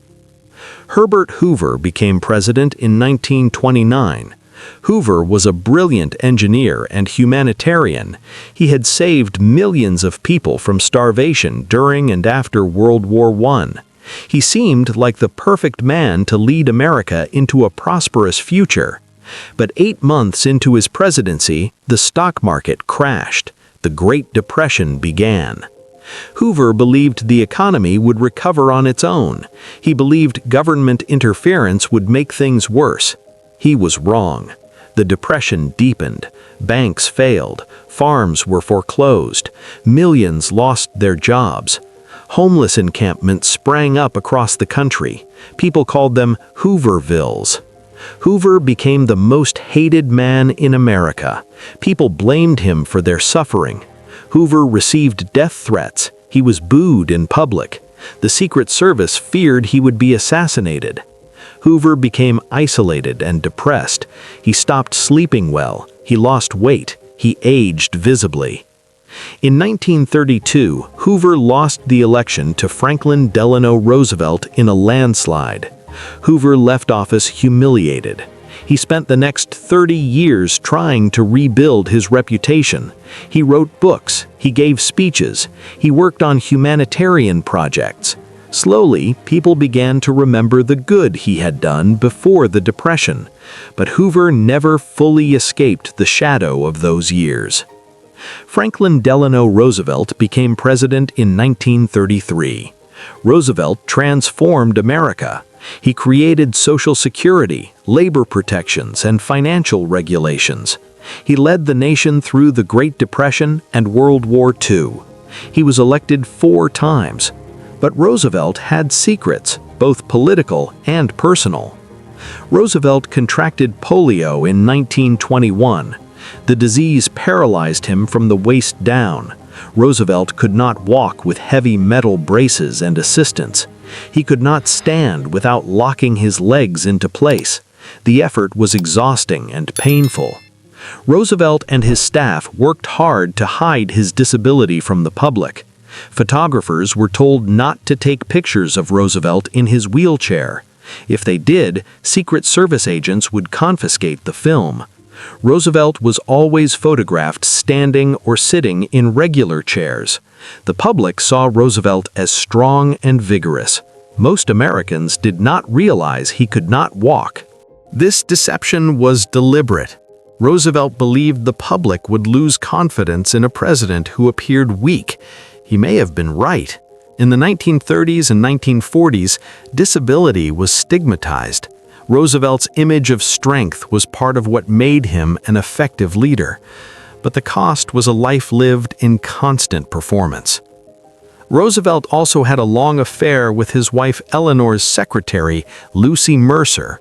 S1: Herbert Hoover became president in 1929. Hoover was a brilliant engineer and humanitarian. He had saved millions of people from starvation during and after World War I. He seemed like the perfect man to lead America into a prosperous future. But 8 months into his presidency, the stock market crashed. The Great Depression began. Hoover believed the economy would recover on its own. He believed government interference would make things worse. He was wrong. The Depression deepened, banks failed, farms were foreclosed, millions lost their jobs. Homeless encampments sprang up across the country. People called them Hoovervilles. Hoover became the most hated man in America. People blamed him for their suffering. Hoover received death threats. He was booed in public. The Secret Service feared he would be assassinated. Hoover became isolated and depressed. He stopped sleeping well. He lost weight. He aged visibly. In 1932, Hoover lost the election to Franklin Delano Roosevelt in a landslide. Hoover left office humiliated. He spent the next 30 years trying to rebuild his reputation. He wrote books. He gave speeches. He worked on humanitarian projects. Slowly, people began to remember the good he had done before the Depression, but Hoover never fully escaped the shadow of those years. Franklin Delano Roosevelt became president in 1933. Roosevelt transformed America. He created Social Security, labor protections, and financial regulations. He led the nation through the Great Depression and World War II. He was elected 4 times. But Roosevelt had secrets, both political and personal. Roosevelt contracted polio in 1921. The disease paralyzed him from the waist down. Roosevelt could not walk with heavy metal braces and assistance. He could not stand without locking his legs into place. The effort was exhausting and painful. Roosevelt and his staff worked hard to hide his disability from the public. Photographers were told not to take pictures of Roosevelt in his wheelchair. If they did, Secret Service agents would confiscate the film. Roosevelt was always photographed standing or sitting in regular chairs. The public saw Roosevelt as strong and vigorous. Most Americans did not realize he could not walk. This deception was deliberate. Roosevelt believed the public would lose confidence in a president who appeared weak. He may have been right. In the 1930s and 1940s, disability was stigmatized. Roosevelt's image of strength was part of what made him an effective leader. But the cost was a life lived in constant performance. Roosevelt also had a long affair with his wife Eleanor's secretary, Lucy Mercer.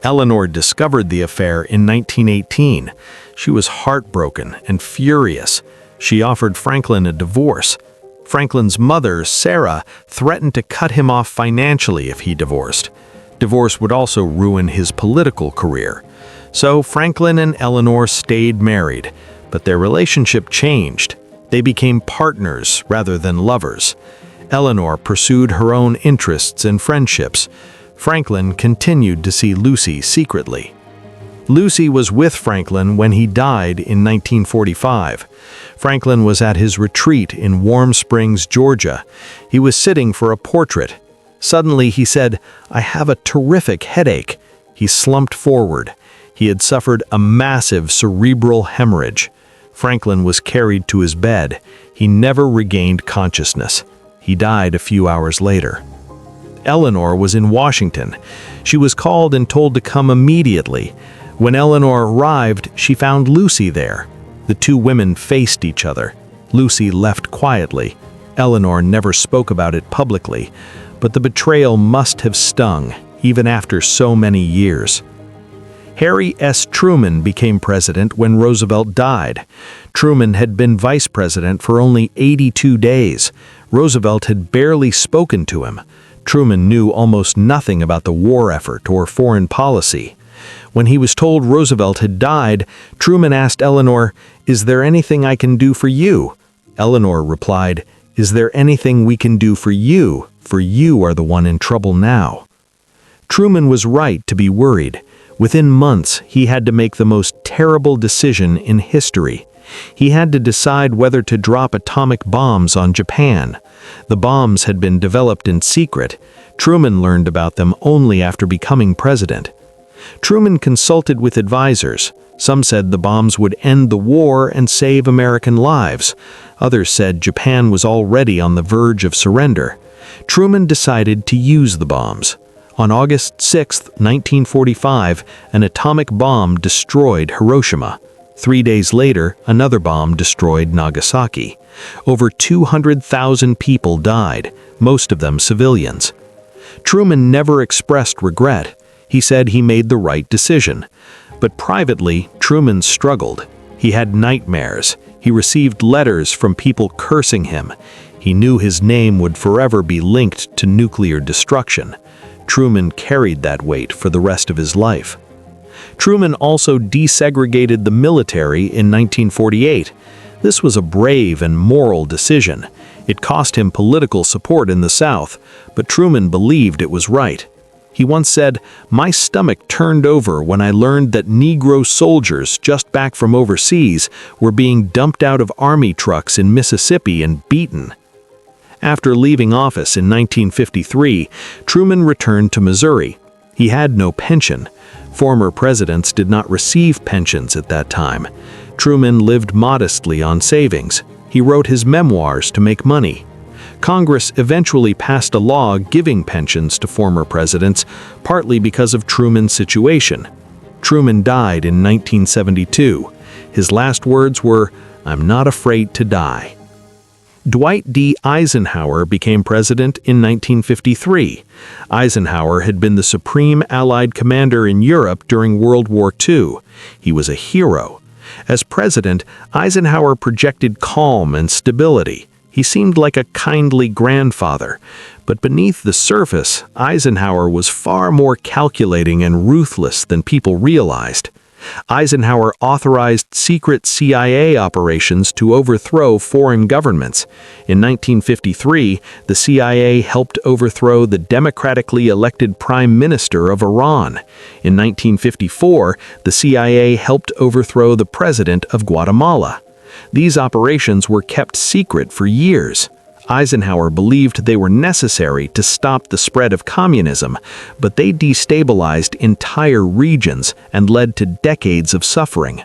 S1: Eleanor discovered the affair in 1918. She was heartbroken and furious. She offered Franklin a divorce. Franklin's mother, Sarah, threatened to cut him off financially if he divorced. Divorce would also ruin his political career. So Franklin and Eleanor stayed married, but their relationship changed. They became partners rather than lovers. Eleanor pursued her own interests and friendships. Franklin continued to see Lucy secretly. Lucy was with Franklin when he died in 1945. Franklin was at his retreat in Warm Springs, Georgia. He was sitting for a portrait. Suddenly he said, "I have a terrific headache." He slumped forward. He had suffered a massive cerebral hemorrhage. Franklin was carried to his bed. He never regained consciousness. He died a few hours later. Eleanor was in Washington. She was called and told to come immediately. When Eleanor arrived, she found Lucy there. The two women faced each other. Lucy left quietly. Eleanor never spoke about it publicly, but the betrayal must have stung, even after so many years. Harry S. Truman became president when Roosevelt died. Truman had been vice president for only 82 days. Roosevelt had barely spoken to him. Truman knew almost nothing about the war effort or foreign policy. When he was told Roosevelt had died, Truman asked Eleanor, "Is there anything I can do for you?" Eleanor replied, "Is there anything we can do for you? For you are the one in trouble now." Truman was right to be worried. Within months, he had to make the most terrible decision in history. He had to decide whether to drop atomic bombs on Japan. The bombs had been developed in secret. Truman learned about them only after becoming president. Truman consulted with advisors. Some said the bombs would end the war and save American lives. Others said Japan was already on the verge of surrender. Truman decided to use the bombs. On August 6, 1945, an atomic bomb destroyed Hiroshima. 3 days later, another bomb destroyed Nagasaki. Over 200,000 people died, most of them civilians. Truman never expressed regret. He said he made the right decision. But privately, Truman struggled. He had nightmares. He received letters from people cursing him. He knew his name would forever be linked to nuclear destruction. Truman carried that weight for the rest of his life. Truman also desegregated the military in 1948. This was a brave and moral decision. It cost him political support in the South, but Truman believed it was right. He once said, "My stomach turned over when I learned that Negro soldiers just back from overseas were being dumped out of army trucks in Mississippi and beaten." After leaving office in 1953, Truman returned to Missouri. He had no pension. Former presidents did not receive pensions at that time. Truman lived modestly on savings. He wrote his memoirs to make money. Congress eventually passed a law giving pensions to former presidents, partly because of Truman's situation. Truman died in 1972. His last words were, "I'm not afraid to die." Dwight D. Eisenhower became president in 1953. Eisenhower had been the supreme Allied commander in Europe during World War II. He was a hero. As president, Eisenhower projected calm and stability. He seemed like a kindly grandfather. But beneath the surface, Eisenhower was far more calculating and ruthless than people realized. Eisenhower authorized secret CIA operations to overthrow foreign governments. In 1953, the CIA helped overthrow the democratically elected Prime Minister of Iran. In 1954, the CIA helped overthrow the President of Guatemala. These operations were kept secret for years. Eisenhower believed they were necessary to stop the spread of communism, but they destabilized entire regions and led to decades of suffering.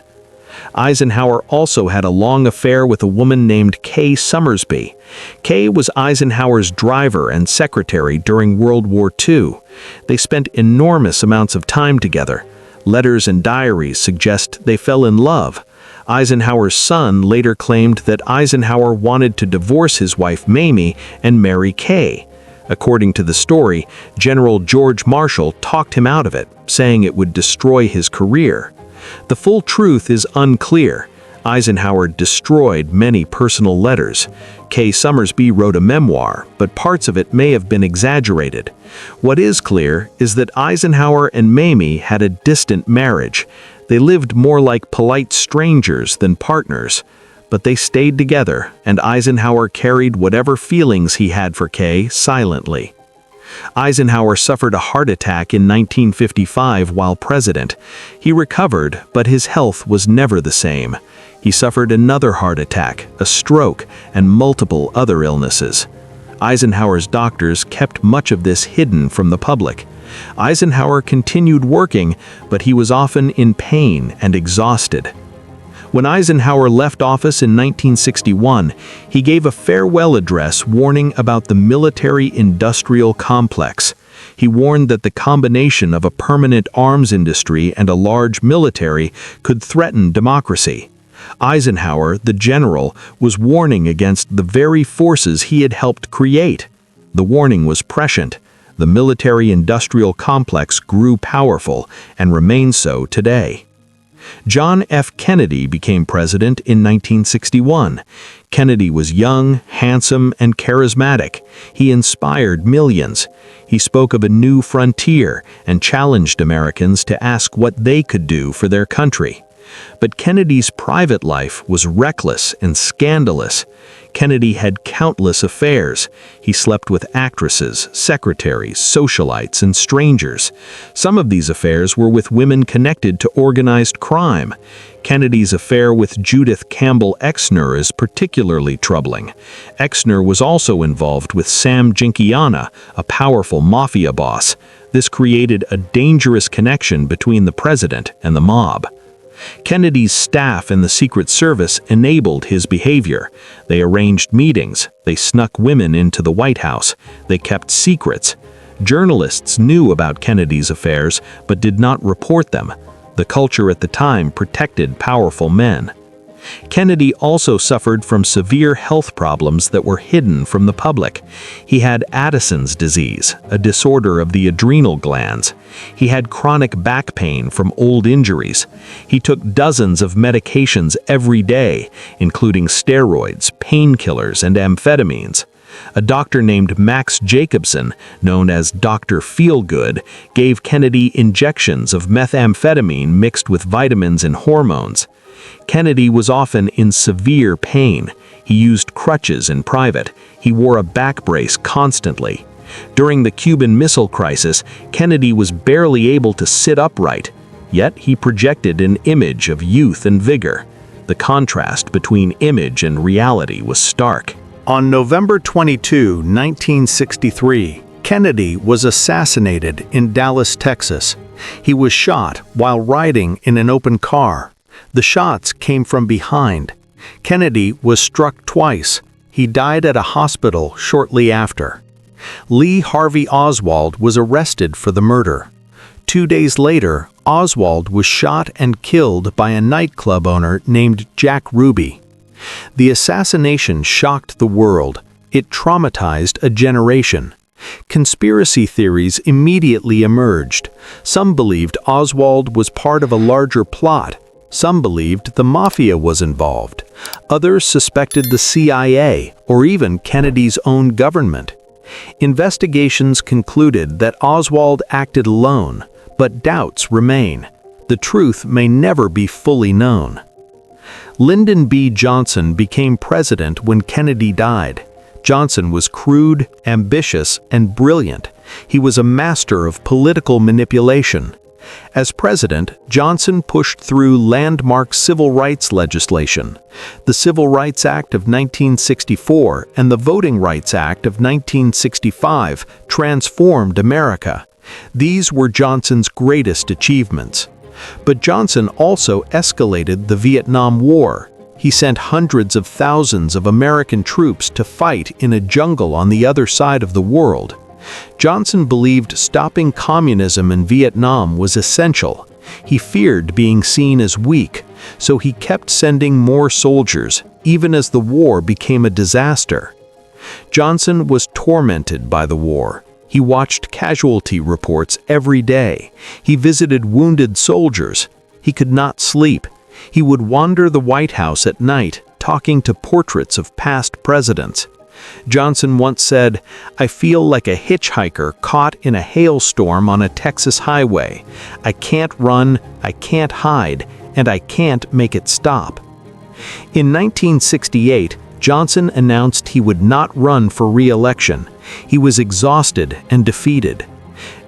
S1: Eisenhower also had a long affair with a woman named Kay Summersby. Kay was Eisenhower's driver and secretary during World War II. They spent enormous amounts of time together. Letters and diaries suggest they fell in love. Eisenhower's son later claimed that Eisenhower wanted to divorce his wife Mamie and marry Kay. According to the story, General George Marshall talked him out of it, saying it would destroy his career. The full truth is unclear. Eisenhower destroyed many personal letters. Kay Summersby wrote a memoir, but parts of it may have been exaggerated. What is clear is that Eisenhower and Mamie had a distant marriage. They lived more like polite strangers than partners, but they stayed together, and Eisenhower carried whatever feelings he had for Kay silently. Eisenhower suffered a heart attack in 1955 while president. He recovered, but his health was never the same. He suffered another heart attack, a stroke, and multiple other illnesses. Eisenhower's doctors kept much of this hidden from the public. Eisenhower continued working, but he was often in pain and exhausted. When Eisenhower left office in 1961, he gave a farewell address warning about the military-industrial complex. He warned that the combination of a permanent arms industry and a large military could threaten democracy. Eisenhower, the general, was warning against the very forces he had helped create. The warning was prescient. The military-industrial complex grew powerful and remains so today. John F. Kennedy became president in 1961. Kennedy was young, handsome, and charismatic. He inspired millions. He spoke of a new frontier and challenged Americans to ask what they could do for their country. But Kennedy's private life was reckless and scandalous. Kennedy had countless affairs. He slept with actresses, secretaries, socialites, and strangers. Some of these affairs were with women connected to organized crime. Kennedy's affair with Judith Campbell Exner is particularly troubling. Exner was also involved with Sam Gianciana, a powerful mafia boss. This created a dangerous connection between the president and the mob. Kennedy's staff in the Secret Service enabled his behavior. They arranged meetings. They snuck women into the White House. They kept secrets. Journalists knew about Kennedy's affairs but did not report them. The culture at the time protected powerful men. Kennedy also suffered from severe health problems that were hidden from the public. He had Addison's disease, a disorder of the adrenal glands. He had chronic back pain from old injuries. He took dozens of medications every day, including steroids, painkillers, and amphetamines. A doctor named Max Jacobson, known as Dr. Feelgood, gave Kennedy injections of methamphetamine mixed with vitamins and hormones. Kennedy was often in severe pain. He used crutches in private. He wore a back brace constantly. During the Cuban Missile Crisis, Kennedy was barely able to sit upright, yet he projected an image of youth and vigor. The contrast between image and reality was stark. On November 22, 1963, Kennedy was assassinated in Dallas, Texas. He was shot while riding in an open car. The shots came from behind. Kennedy was struck twice. He died at a hospital shortly after. Lee Harvey Oswald was arrested for the murder. 2 days later, Oswald was shot and killed by a nightclub owner named Jack Ruby. The assassination shocked the world. It traumatized a generation. Conspiracy theories immediately emerged. Some believed Oswald was part of a larger plot. Some believed the mafia was involved. Others suspected the CIA or even Kennedy's own government. Investigations concluded that Oswald acted alone, but doubts remain. The truth may never be fully known. Lyndon B. Johnson became president when Kennedy died. Johnson was crude, ambitious, and brilliant. He was a master of political manipulation. As president, Johnson pushed through landmark civil rights legislation. The Civil Rights Act of 1964 and the Voting Rights Act of 1965 transformed America. These were Johnson's greatest achievements. But Johnson also escalated the Vietnam War. He sent hundreds of thousands of American troops to fight in a jungle on the other side of the world. Johnson believed stopping communism in Vietnam was essential. He feared being seen as weak, so he kept sending more soldiers, even as the war became a disaster. Johnson was tormented by the war. He watched casualty reports every day. He visited wounded soldiers. He could not sleep. He would wander the White House at night, talking to portraits of past presidents. Johnson once said, "I feel like a hitchhiker caught in a hailstorm on a Texas highway. I can't run, I can't hide, and I can't make it stop." In 1968, Johnson announced he would not run for re-election. He was exhausted and defeated.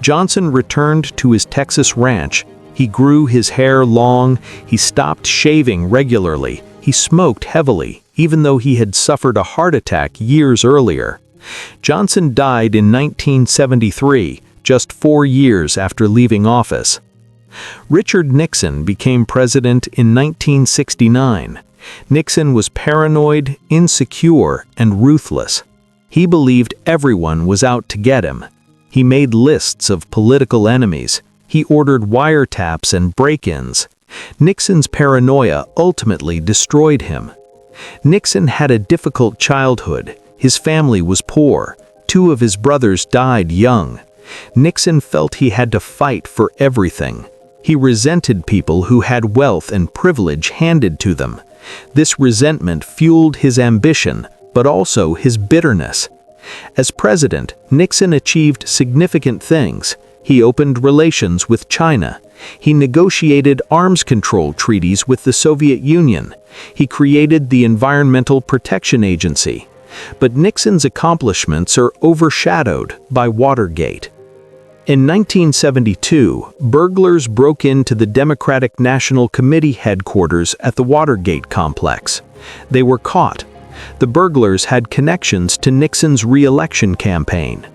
S1: Johnson returned to his Texas ranch. He grew his hair long. He stopped shaving regularly. He smoked heavily, even though he had suffered a heart attack years earlier. Johnson died in 1973, just 4 years after leaving office. Richard Nixon became president in 1969. Nixon was paranoid, insecure, and ruthless. He believed everyone was out to get him. He made lists of political enemies. He ordered wiretaps and break-ins. Nixon's paranoia ultimately destroyed him. Nixon had a difficult childhood. His family was poor. 2 of his brothers died young. Nixon felt he had to fight for everything. He resented people who had wealth and privilege handed to them. This resentment fueled his ambition, but also his bitterness. As president, Nixon achieved significant things. He opened relations with China. He negotiated arms control treaties with the Soviet Union. He created the Environmental Protection Agency. But Nixon's accomplishments are overshadowed by Watergate. In 1972, burglars broke into the Democratic National Committee headquarters at the Watergate complex. They were caught. The burglars had connections to Nixon's re-election campaign.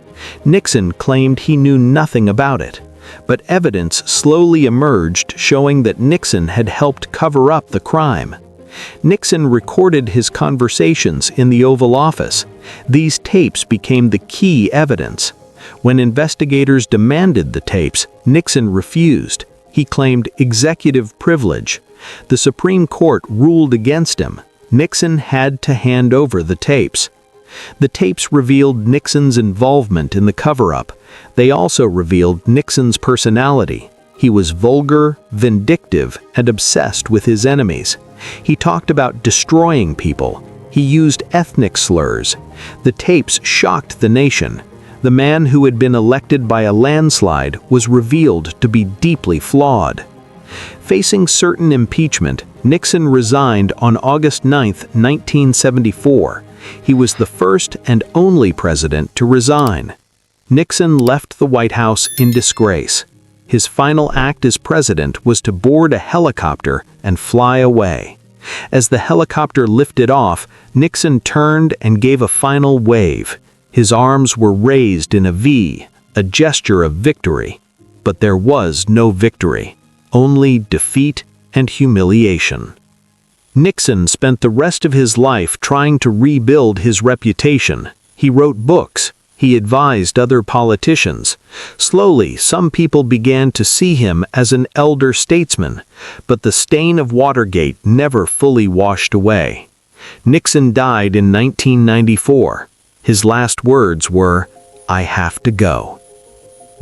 S1: Nixon claimed he knew nothing about it, but evidence slowly emerged showing that Nixon had helped cover up the crime. Nixon recorded his conversations in the Oval Office. These tapes became the key evidence. When investigators demanded the tapes, Nixon refused. He claimed executive privilege. The Supreme Court ruled against him. Nixon had to hand over the tapes. The tapes revealed Nixon's involvement in the cover-up. They also revealed Nixon's personality. He was vulgar, vindictive, and obsessed with his enemies. He talked about destroying people. He used ethnic slurs. The tapes shocked the nation. The man who had been elected by a landslide was revealed to be deeply flawed. Facing certain impeachment, Nixon resigned on August 9, 1974. He was the first and only president to resign. Nixon left the White House in disgrace. His final act as president was to board a helicopter and fly away. As the helicopter lifted off, Nixon turned and gave a final wave. His arms were raised in a V, a gesture of victory. But there was no victory, only defeat and humiliation. Nixon spent the rest of his life trying to rebuild his reputation. He wrote books. He advised other politicians. Slowly, some people began to see him as an elder statesman, but the stain of Watergate never fully washed away. Nixon died in 1994. His last words were, "I have to go."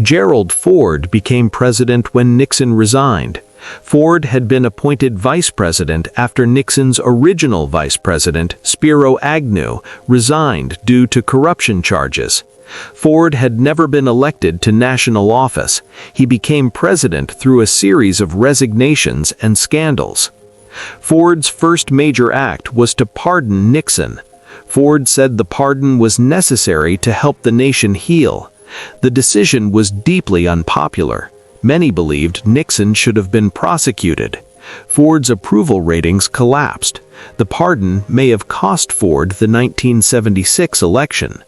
S1: Gerald Ford became president when Nixon resigned. Ford had been appointed vice president after Nixon's original vice president, Spiro Agnew, resigned due to corruption charges. Ford had never been elected to national office. He became president through a series of resignations and scandals. Ford's first major act was to pardon Nixon. Ford said the pardon was necessary to help the nation heal. The decision was deeply unpopular. Many believed Nixon should have been prosecuted. Ford's approval ratings collapsed. The pardon may have cost Ford the 1976 election.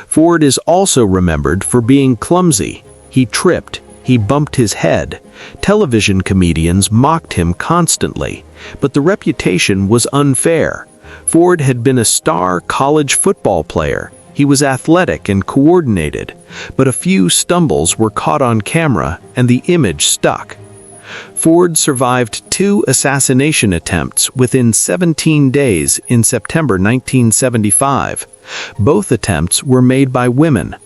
S1: Ford is also remembered for being clumsy. He tripped. He bumped his head. Television comedians mocked him constantly, but the reputation was unfair. Ford had been a star college football player. He was athletic and coordinated, but a few stumbles were caught on camera and the image stuck. Ford survived 2 assassination attempts within 17 days in September 1975. Both attempts were made by women.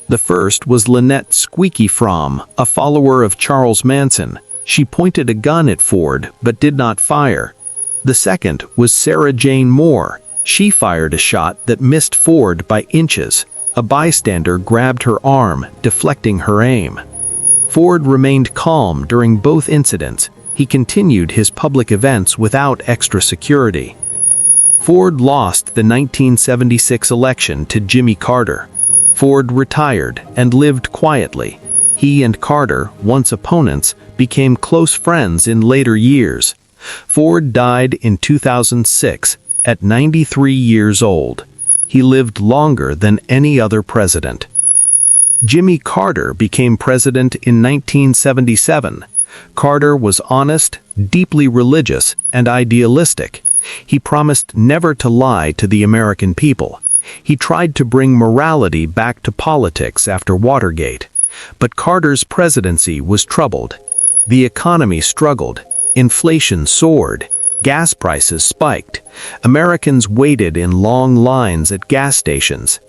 S1: The first was Lynette Squeaky Fromm, a follower of Charles Manson. She pointed a gun at Ford but did not fire. The second was Sarah Jane Moore. She fired a shot that missed Ford by inches. A bystander grabbed her arm, deflecting her aim. Ford remained calm during both incidents. He continued his public events without extra security. Ford lost the 1976 election to Jimmy Carter. Ford retired and lived quietly. He and Carter, once opponents, became close friends in later years. Ford died in 2006 at 93 years old. He lived longer than any other president. Jimmy Carter became president in 1977. Carter was honest, deeply religious, and idealistic. He promised never to lie to the American people. He tried to bring morality back to politics after Watergate. But Carter's presidency was troubled. The economy struggled. Inflation soared. Gas prices spiked. Americans waited in long lines at gas stations.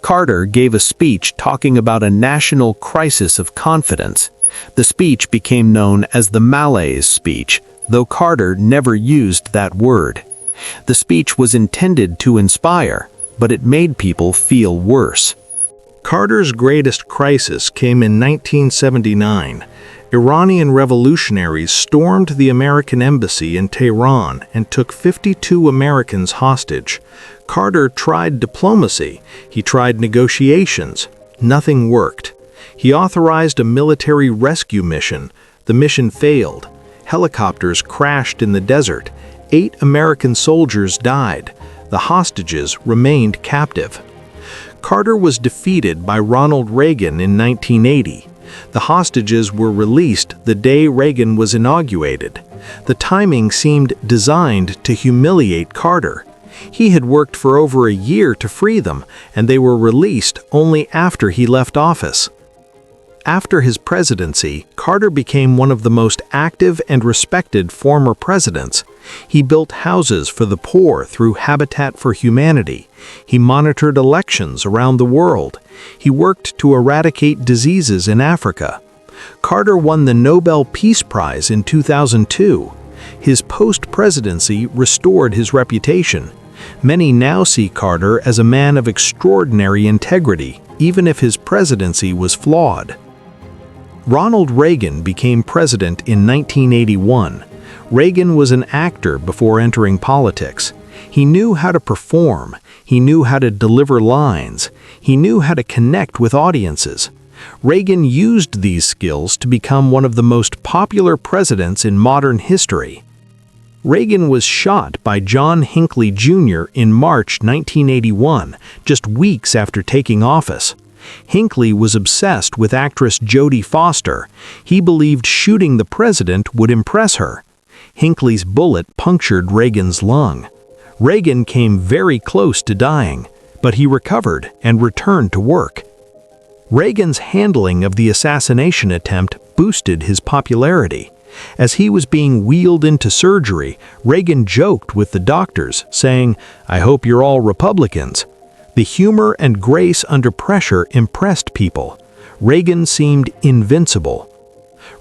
S1: Carter gave a speech talking about a national crisis of confidence. The speech became known as the Malaise speech, though Carter never used that word. The speech was intended to inspire, but it made people feel worse. Carter's greatest crisis came in 1979. Iranian revolutionaries stormed the American embassy in Tehran and took 52 Americans hostage. Carter tried diplomacy. He tried negotiations. Nothing worked. He authorized a military rescue mission. The mission failed. Helicopters crashed in the desert. 8 American soldiers died. The hostages remained captive. Carter was defeated by Ronald Reagan in 1980. The hostages were released the day Reagan was inaugurated. The timing seemed designed to humiliate Carter. He had worked for over a year to free them, and they were released only after he left office. After his presidency, Carter became one of the most active and respected former presidents. He built houses for the poor through Habitat for Humanity. He monitored elections around the world. He worked to eradicate diseases in Africa. Carter won the Nobel Peace Prize in 2002. His post-presidency restored his reputation. Many now see Carter as a man of extraordinary integrity, even if his presidency was flawed. Ronald Reagan became president in 1981. Reagan was an actor before entering politics. He knew how to perform. He knew how to deliver lines. He knew how to connect with audiences. Reagan used these skills to become one of the most popular presidents in modern history. Reagan was shot by John Hinckley Jr. in March 1981, just weeks after taking office. Hinckley was obsessed with actress Jodie Foster. He believed shooting the president would impress her. Hinckley's bullet punctured Reagan's lung. Reagan came very close to dying, but he recovered and returned to work. Reagan's handling of the assassination attempt boosted his popularity. As he was being wheeled into surgery, Reagan joked with the doctors, saying, "I hope you're all Republicans." The humor and grace under pressure impressed people. Reagan seemed invincible.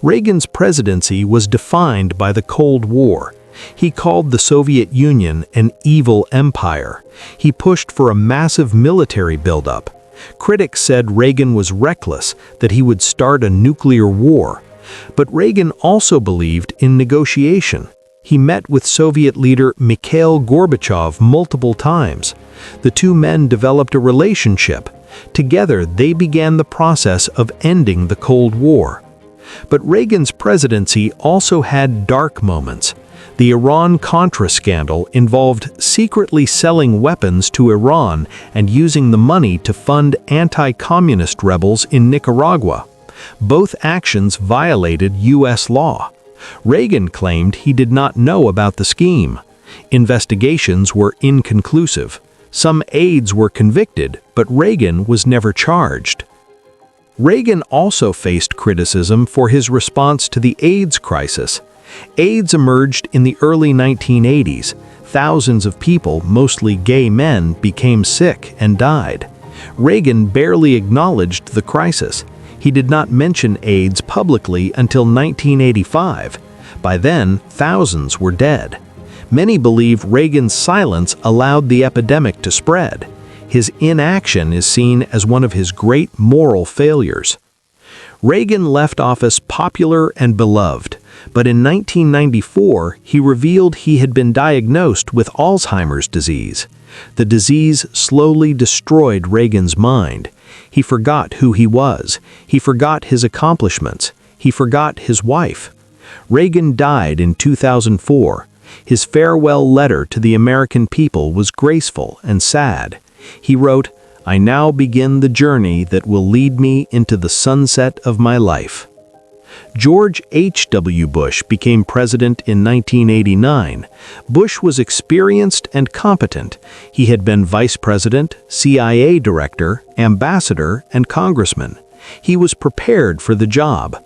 S1: Reagan's presidency was defined by the Cold War. He called the Soviet Union an evil empire. He pushed for a massive military buildup. Critics said Reagan was reckless, that he would start a nuclear war. But Reagan also believed in negotiation. He met with Soviet leader Mikhail Gorbachev multiple times. The two men developed a relationship. Together, they began the process of ending the Cold War. But Reagan's presidency also had dark moments. The Iran-Contra scandal involved secretly selling weapons to Iran and using the money to fund anti-communist rebels in Nicaragua. Both actions violated U.S. law. Reagan claimed he did not know about the scheme. Investigations were inconclusive. Some aides were convicted, but Reagan was never charged. Reagan also faced criticism for his response to the AIDS crisis. AIDS emerged in the early 1980s. Thousands of people, mostly gay men, became sick and died. Reagan barely acknowledged the crisis. He did not mention AIDS publicly until 1985. By then, thousands were dead. Many believe Reagan's silence allowed the epidemic to spread. His inaction is seen as one of his great moral failures. Reagan left office popular and beloved, but in 1994 he revealed he had been diagnosed with Alzheimer's disease. The disease slowly destroyed Reagan's mind. He forgot who he was. He forgot his accomplishments. He forgot his wife. Reagan died in 2004. His farewell letter to the American people was graceful and sad. He wrote, "I now begin the journey that will lead me into the sunset of my life." George H.W. Bush became president in 1989. Bush was experienced and competent. He had been vice president, CIA director, ambassador, and congressman. He was prepared for the job.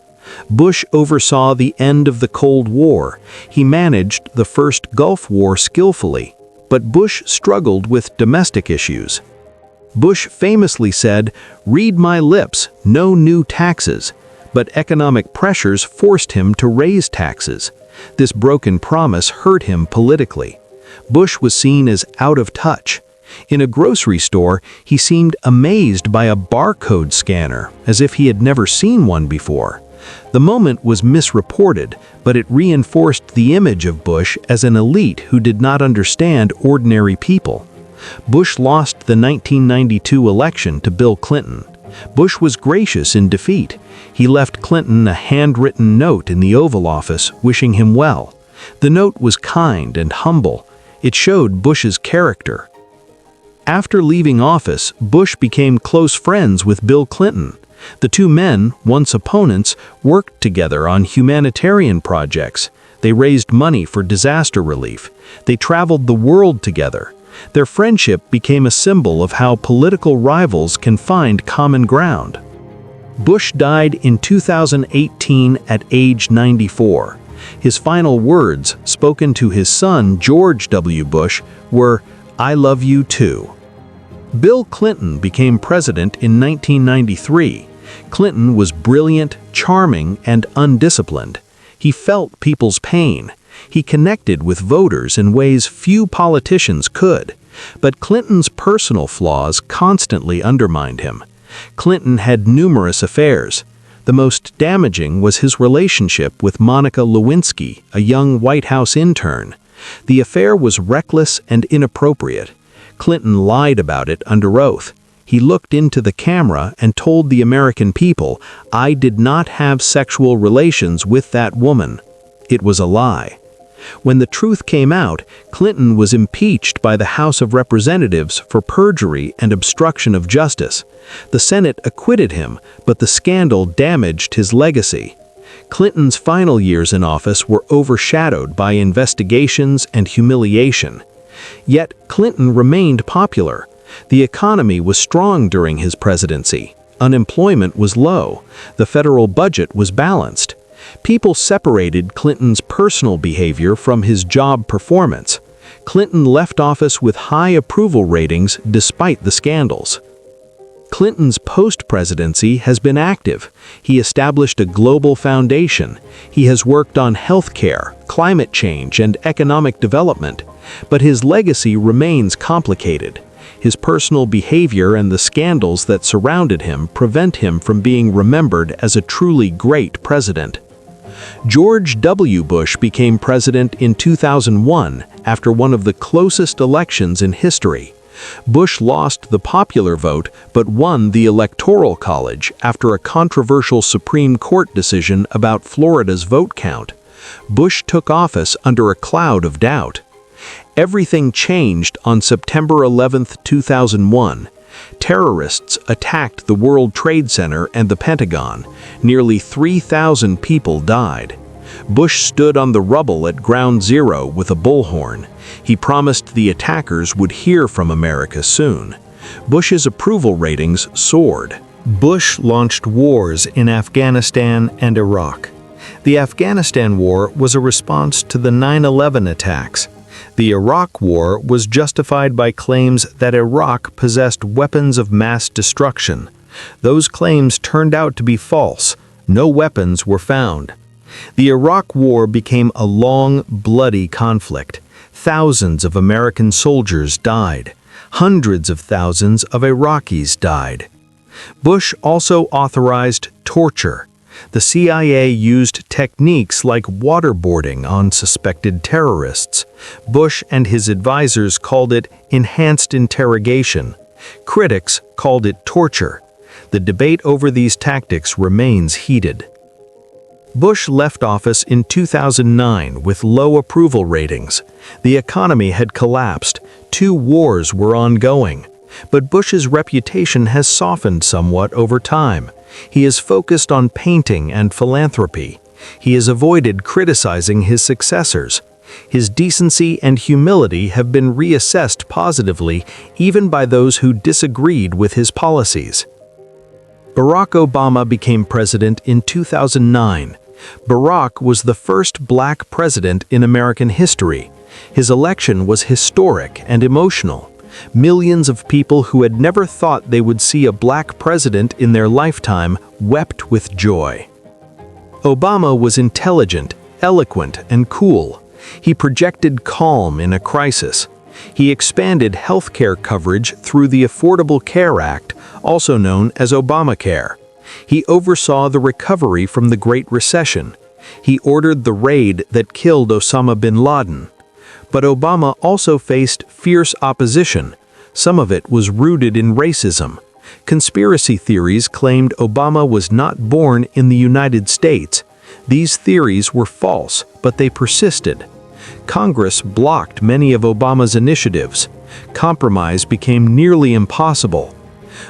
S1: Bush oversaw the end of the Cold War. He managed the first Gulf War skillfully, but Bush struggled with domestic issues. Bush famously said, "Read my lips, no new taxes." But economic pressures forced him to raise taxes. This broken promise hurt him politically. Bush was seen as out of touch. In a grocery store, he seemed amazed by a barcode scanner, as if he had never seen one before. The moment was misreported, but it reinforced the image of Bush as an elite who did not understand ordinary people. Bush lost the 1992 election to Bill Clinton. Bush was gracious in defeat. He left Clinton a handwritten note in the Oval Office wishing him well. The note was kind and humble. It showed Bush's character. After leaving office, Bush became close friends with Bill Clinton. The two men, once opponents, worked together on humanitarian projects. They raised money for disaster relief. They traveled the world together. Their friendship became a symbol of how political rivals can find common ground. Bush died in 2018 at age 94. His final words, spoken to his son George W. Bush, were, "I love you too." Bill Clinton became president in 1993. Clinton was brilliant, charming, and undisciplined. He felt people's pain. He connected with voters in ways few politicians could. But Clinton's personal flaws constantly undermined him. Clinton had numerous affairs. The most damaging was his relationship with Monica Lewinsky, a young White House intern. The affair was reckless and inappropriate. Clinton lied about it under oath. He looked into the camera and told the American people, "I did not have sexual relations with that woman." It was a lie. When the truth came out, Clinton was impeached by the House of Representatives for perjury and obstruction of justice. The Senate acquitted him, but the scandal damaged his legacy. Clinton's final years in office were overshadowed by investigations and humiliation. Yet Clinton remained popular. The economy was strong during his presidency. Unemployment was low. The federal budget was balanced. People separated Clinton's personal behavior from his job performance. Clinton left office with high approval ratings despite the scandals. Clinton's post-presidency has been active. He established a global foundation. He has worked on health care, climate change, and economic development. But his legacy remains complicated. His personal behavior and the scandals that surrounded him prevent him from being remembered as a truly great president. George W. Bush became president in 2001 after one of the closest elections in history. Bush lost the popular vote but won the Electoral College after a controversial Supreme Court decision about Florida's vote count. Bush took office under a cloud of doubt. Everything changed on September 11, 2001. Terrorists attacked the World Trade Center and the Pentagon. Nearly 3,000 people died. Bush stood on the rubble at Ground Zero with a bullhorn. He promised the attackers would hear from America soon. Bush's approval ratings soared. Bush launched wars in Afghanistan and Iraq. The Afghanistan war was a response to the 9/11 attacks. The Iraq War was justified by claims that Iraq possessed weapons of mass destruction. Those claims turned out to be false. No weapons were found. The Iraq War became a long, bloody conflict. Thousands of American soldiers died. Hundreds of thousands of Iraqis died. Bush also authorized torture. The CIA used techniques like waterboarding on suspected terrorists. Bush and his advisors called it enhanced interrogation. Critics called it torture. The debate over these tactics remains heated. Bush left office in 2009 with low approval ratings. The economy had collapsed. 2 wars were ongoing. But Bush's reputation has softened somewhat over time. He is focused on painting and philanthropy. He has avoided criticizing his successors. His decency and humility have been reassessed positively, even by those who disagreed with his policies. Barack Obama became president in 2009. Barack was the first black president in American history. His election was historic and emotional. Millions of people who had never thought they would see a black president in their lifetime wept with joy. Obama was intelligent, eloquent, and cool. He projected calm in a crisis. He expanded healthcare coverage through the Affordable Care Act, also known as Obamacare. He oversaw the recovery from the Great Recession. He ordered the raid that killed Osama bin Laden. But Obama also faced fierce opposition. Some of it was rooted in racism. Conspiracy theories claimed Obama was not born in the United States. These theories were false, but they persisted. Congress blocked many of Obama's initiatives. Compromise became nearly impossible.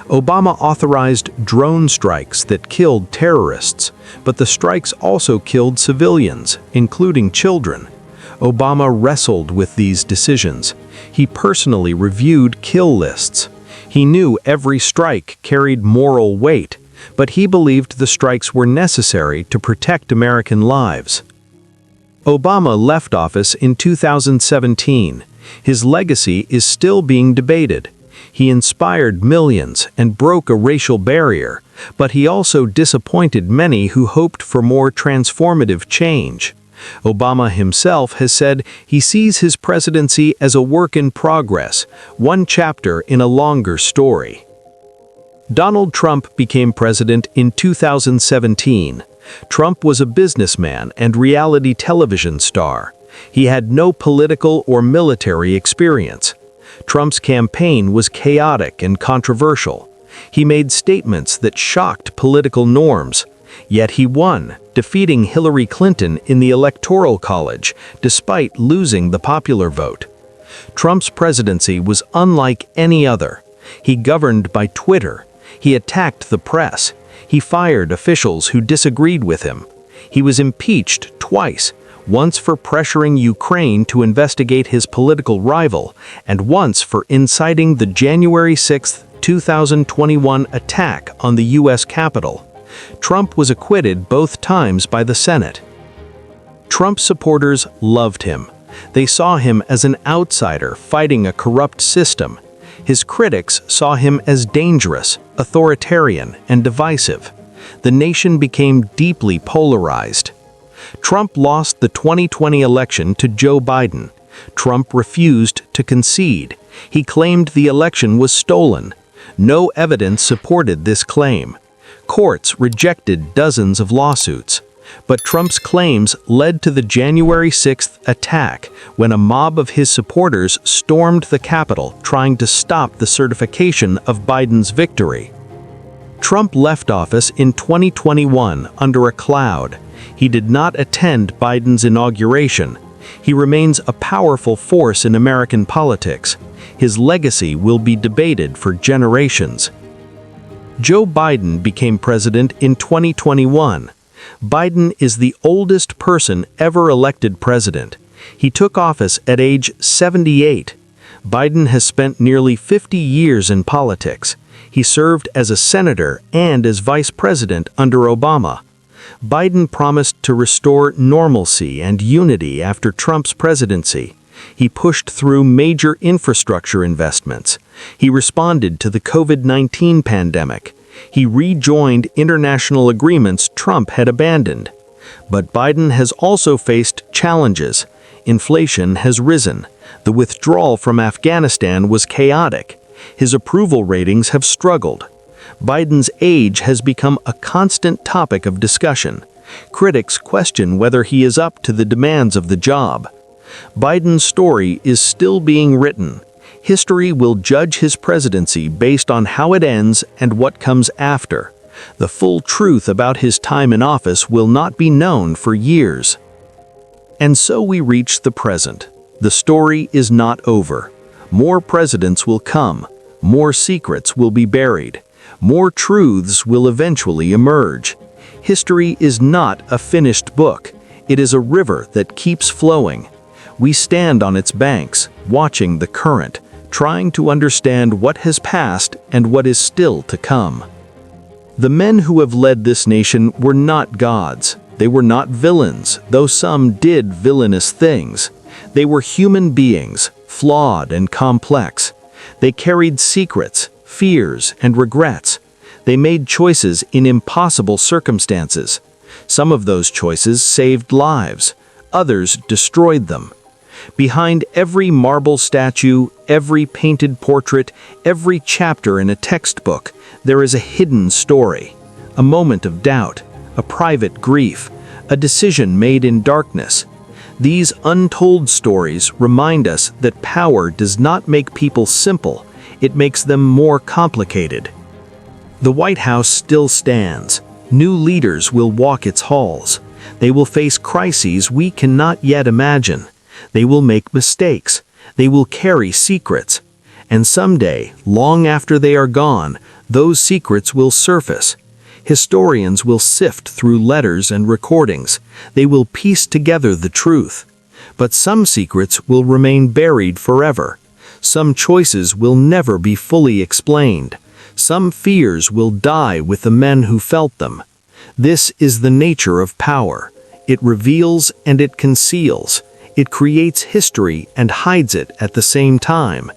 S1: Obama authorized drone strikes that killed terrorists, but the strikes also killed civilians, including children. Obama wrestled with these decisions. He personally reviewed kill lists. He knew every strike carried moral weight, but he believed the strikes were necessary to protect American lives. Obama left office in 2017. His legacy is still being debated. He inspired millions and broke a racial barrier, but he also disappointed many who hoped for more transformative change. Obama himself has said he sees his presidency as a work in progress, one chapter in a longer story. Donald Trump became president in 2017. Trump was a businessman and reality television star. He had no political or military experience. Trump's campaign was chaotic and controversial. He made statements that shocked political norms. Yet he won, defeating Hillary Clinton in the Electoral College, despite losing the popular vote. Trump's presidency was unlike any other. He governed by Twitter. He attacked the press. He fired officials who disagreed with him. He was impeached twice, once for pressuring Ukraine to investigate his political rival, and once for inciting the January 6, 2021 attack on the U.S. Capitol. Trump was acquitted both times by the Senate. Trump supporters loved him. They saw him as an outsider fighting a corrupt system. His critics saw him as dangerous, authoritarian, and divisive. The nation became deeply polarized. Trump lost the 2020 election to Joe Biden. Trump refused to concede. He claimed the election was stolen. No evidence supported this claim. Courts rejected dozens of lawsuits. But Trump's claims led to the January 6th attack, when a mob of his supporters stormed the Capitol trying to stop the certification of Biden's victory. Trump left office in 2021 under a cloud. He did not attend Biden's inauguration. He remains a powerful force in American politics. His legacy will be debated for generations. Joe Biden became president in 2021. Biden is the oldest person ever elected president. He took office at age 78. Biden has spent nearly 50 years in politics. He served as a senator and as vice president under Obama. Biden promised to restore normalcy and unity after Trump's presidency. He pushed through major infrastructure investments. He responded to the COVID-19 pandemic. He rejoined international agreements Trump had abandoned. But Biden has also faced challenges. Inflation has risen. The withdrawal from Afghanistan was chaotic. His approval ratings have struggled. Biden's age has become a constant topic of discussion. Critics question whether he is up to the demands of the job. Biden's story is still being written. History will judge his presidency based on how it ends and what comes after. The full truth about his time in office will not be known for years. And so we reach the present. The story is not over. More presidents will come. More secrets will be buried. More truths will eventually emerge. History is not a finished book. It is a river that keeps flowing. We stand on its banks, watching the current, trying to understand what has passed and what is still to come. The men who have led this nation were not gods. They were not villains, though some did villainous things. They were human beings, flawed and complex. They carried secrets, fears, and regrets. They made choices in impossible circumstances. Some of those choices saved lives. Others destroyed them. Behind every marble statue, every painted portrait, every chapter in a textbook, there is a hidden story, a moment of doubt, a private grief, a decision made in darkness. These untold stories remind us that power does not make people simple, it makes them more complicated. The White House still stands. New leaders will walk its halls. They will face crises we cannot yet imagine. They will make mistakes. They will carry secrets. And someday, long after they are gone, those secrets will surface. Historians will sift through letters and recordings. They will piece together the truth. But some secrets will remain buried forever. Some choices will never be fully explained. Some fears will die with the men who felt them. This is the nature of power. It reveals and it conceals. It creates history and hides it at the same time.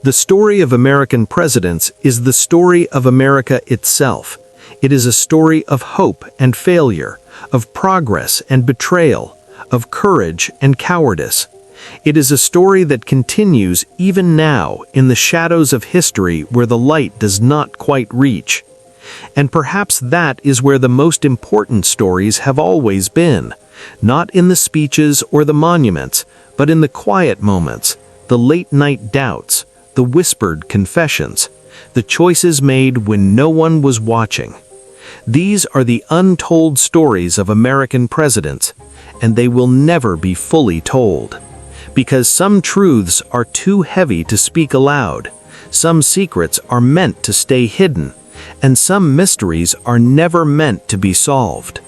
S1: The story of American presidents is the story of America itself. It is a story of hope and failure, of progress and betrayal, of courage and cowardice. It is a story that continues even now in the shadows of history where the light does not quite reach. And perhaps that is where the most important stories have always been, not in the speeches or the monuments, but in the quiet moments, the late-night doubts, the whispered confessions, the choices made when no one was watching. These are the untold stories of American presidents, and they will never be fully told. Because some truths are too heavy to speak aloud, some secrets are meant to stay hidden, and some mysteries are never meant to be solved.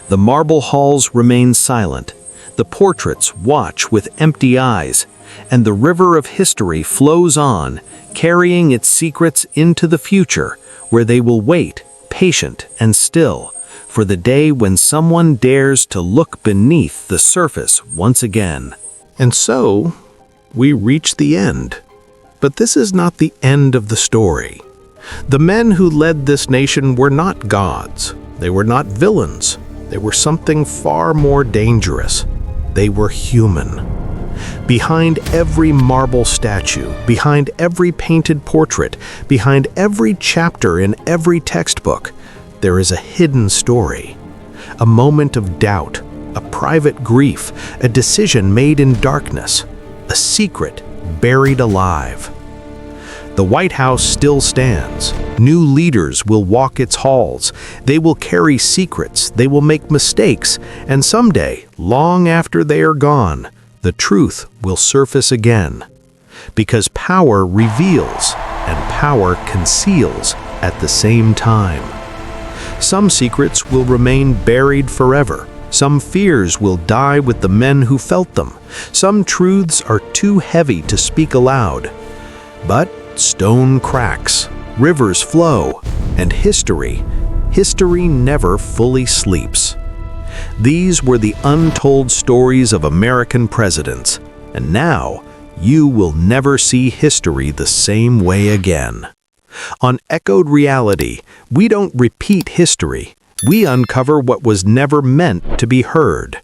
S1: The marble halls remain silent, the portraits watch with empty eyes, and the river of history flows on, carrying its secrets into the future, where they will wait, patient and still, for the day when someone dares to look beneath the surface once again. And so, we reach the end. But this is not the end of the story. The men who led this nation were not gods. They were not villains. They were something far more dangerous. They were human. Behind every marble statue, behind every painted portrait, behind every chapter in every textbook, there is a hidden story. A moment of doubt, a private grief, a decision made in darkness, a secret buried alive. The White House still stands. New leaders will walk its halls. They will carry secrets, they will make mistakes, and someday, long after they are gone, the truth will surface again. Because power reveals and power conceals at the same time. Some secrets will remain buried forever. Some fears will die with the men who felt them. Some truths are too heavy to speak aloud. But stone cracks, rivers flow, and history never fully sleeps. These were the untold stories of American presidents, and now you will never see history the same way again. On Echoed Reality, we don't repeat history. We uncover what was never meant to be heard.